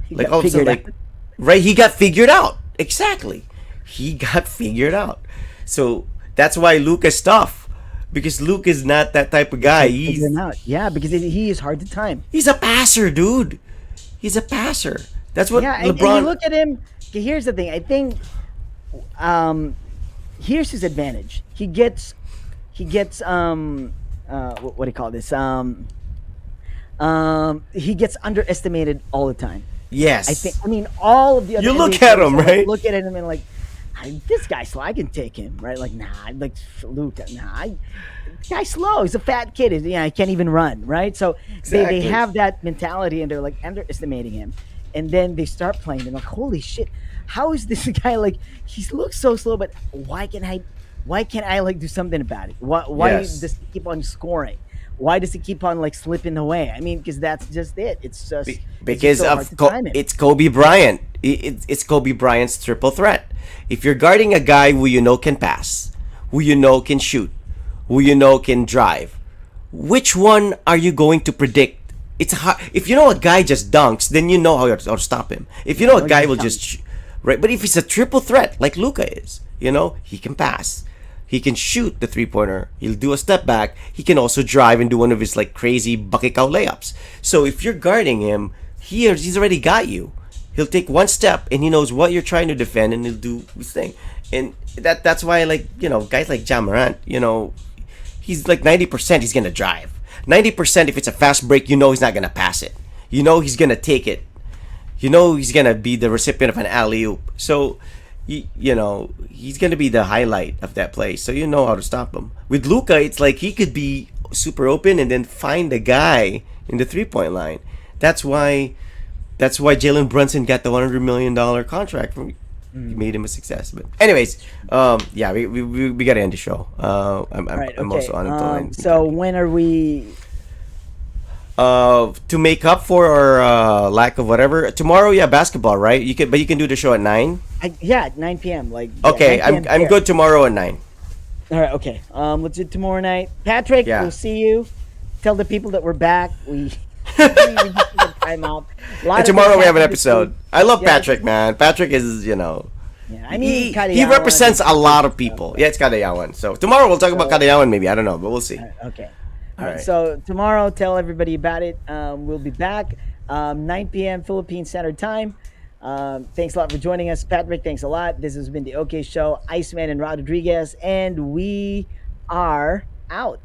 He Like got all of a sudden figured out. like right, he got figured out. Exactly. He got figured out. So that's why Luke is tough. Because Luke is not that type of guy. Can't figure him out. Yeah, because he is hard to time. He's a passer, dude. He's a passer. That's what Yeah, and you LeBron. look at him. Okay, here's the thing. I think um, here's his advantage. He gets what do you call this? He gets underestimated all the time. I think. Yes. I mean, all of the other You look NBA at players him, are like, right? look at him and like, this guy's slow. I can take him, right? Like, nah, like Luca, nah. This guy's slow. He's a fat kid. Yeah, he can't even run, right? So they Exactly. have that mentality and they're like underestimating him. And then they start playing. They're like, holy shit, how is this guy like? He looks so slow, but why can't I like do something about it? Why Yes. does he keep on scoring? Why does he keep on like slipping away? I mean, because that's just it. It's just Because so hard of to time him. it's Kobe Bryant. It's Kobe Bryant's triple threat. If you're guarding a guy who you know can pass, who you know can shoot, who you know can drive, which one are you going to predict? It's hard. If you know a guy just dunks, then you know how to stop him. If you know a No, he guy just will just comes. right, but if he's a triple threat like Luca is, he can pass. He can shoot the three pointer. He'll do a step back. He can also drive and do one of his like crazy bucket cow layups. So if you're guarding him, he's already got you. He'll take one step and he knows what you're trying to defend and he'll do his thing. And that's why like guys like Jamarant, he's like 90% he's gonna drive. 90% if it's a fast break, he's not gonna pass it. He's gonna take it. He's gonna be the recipient of an alley oop. So he's gonna be the highlight of that play. So you know how to stop him. With Luca, it's like he could be super open and then find a guy in the 3 point line. That's why Jalen Brunson got the $100 million contract from. He made him a success. But anyways, yeah, we gotta end the show. All right. I'm Okay. also on until 9. So when are we? To make up for our lack of whatever tomorrow, yeah, basketball, right? You can do the show at 9. Yeah, at 9 p.m. Like yeah, Okay, 9 p.m. I'm here. good tomorrow at 9. All right. Okay. Let's do it tomorrow night. Patrick, Yeah. we'll see you. Tell the people that we're back. We we just took a time out. A lot And of tomorrow things we have an happened this episode. week. I love Yeah, Patrick, man. Patrick is, Yeah, I mean, he Kadayawan represents is- a lot of people. Yeah, it's Kadayawan. So tomorrow we'll talk about So- Kadayawan maybe. I don't know, but we'll see. Okay. All All right. right. So tomorrow, tell everybody about it. We'll be back 9 p.m. Philippine Standard Time. Thanks a lot for joining us, Patrick. Thanks a lot. This has been the OK Show, Iceman and Rodriguez, and we are out.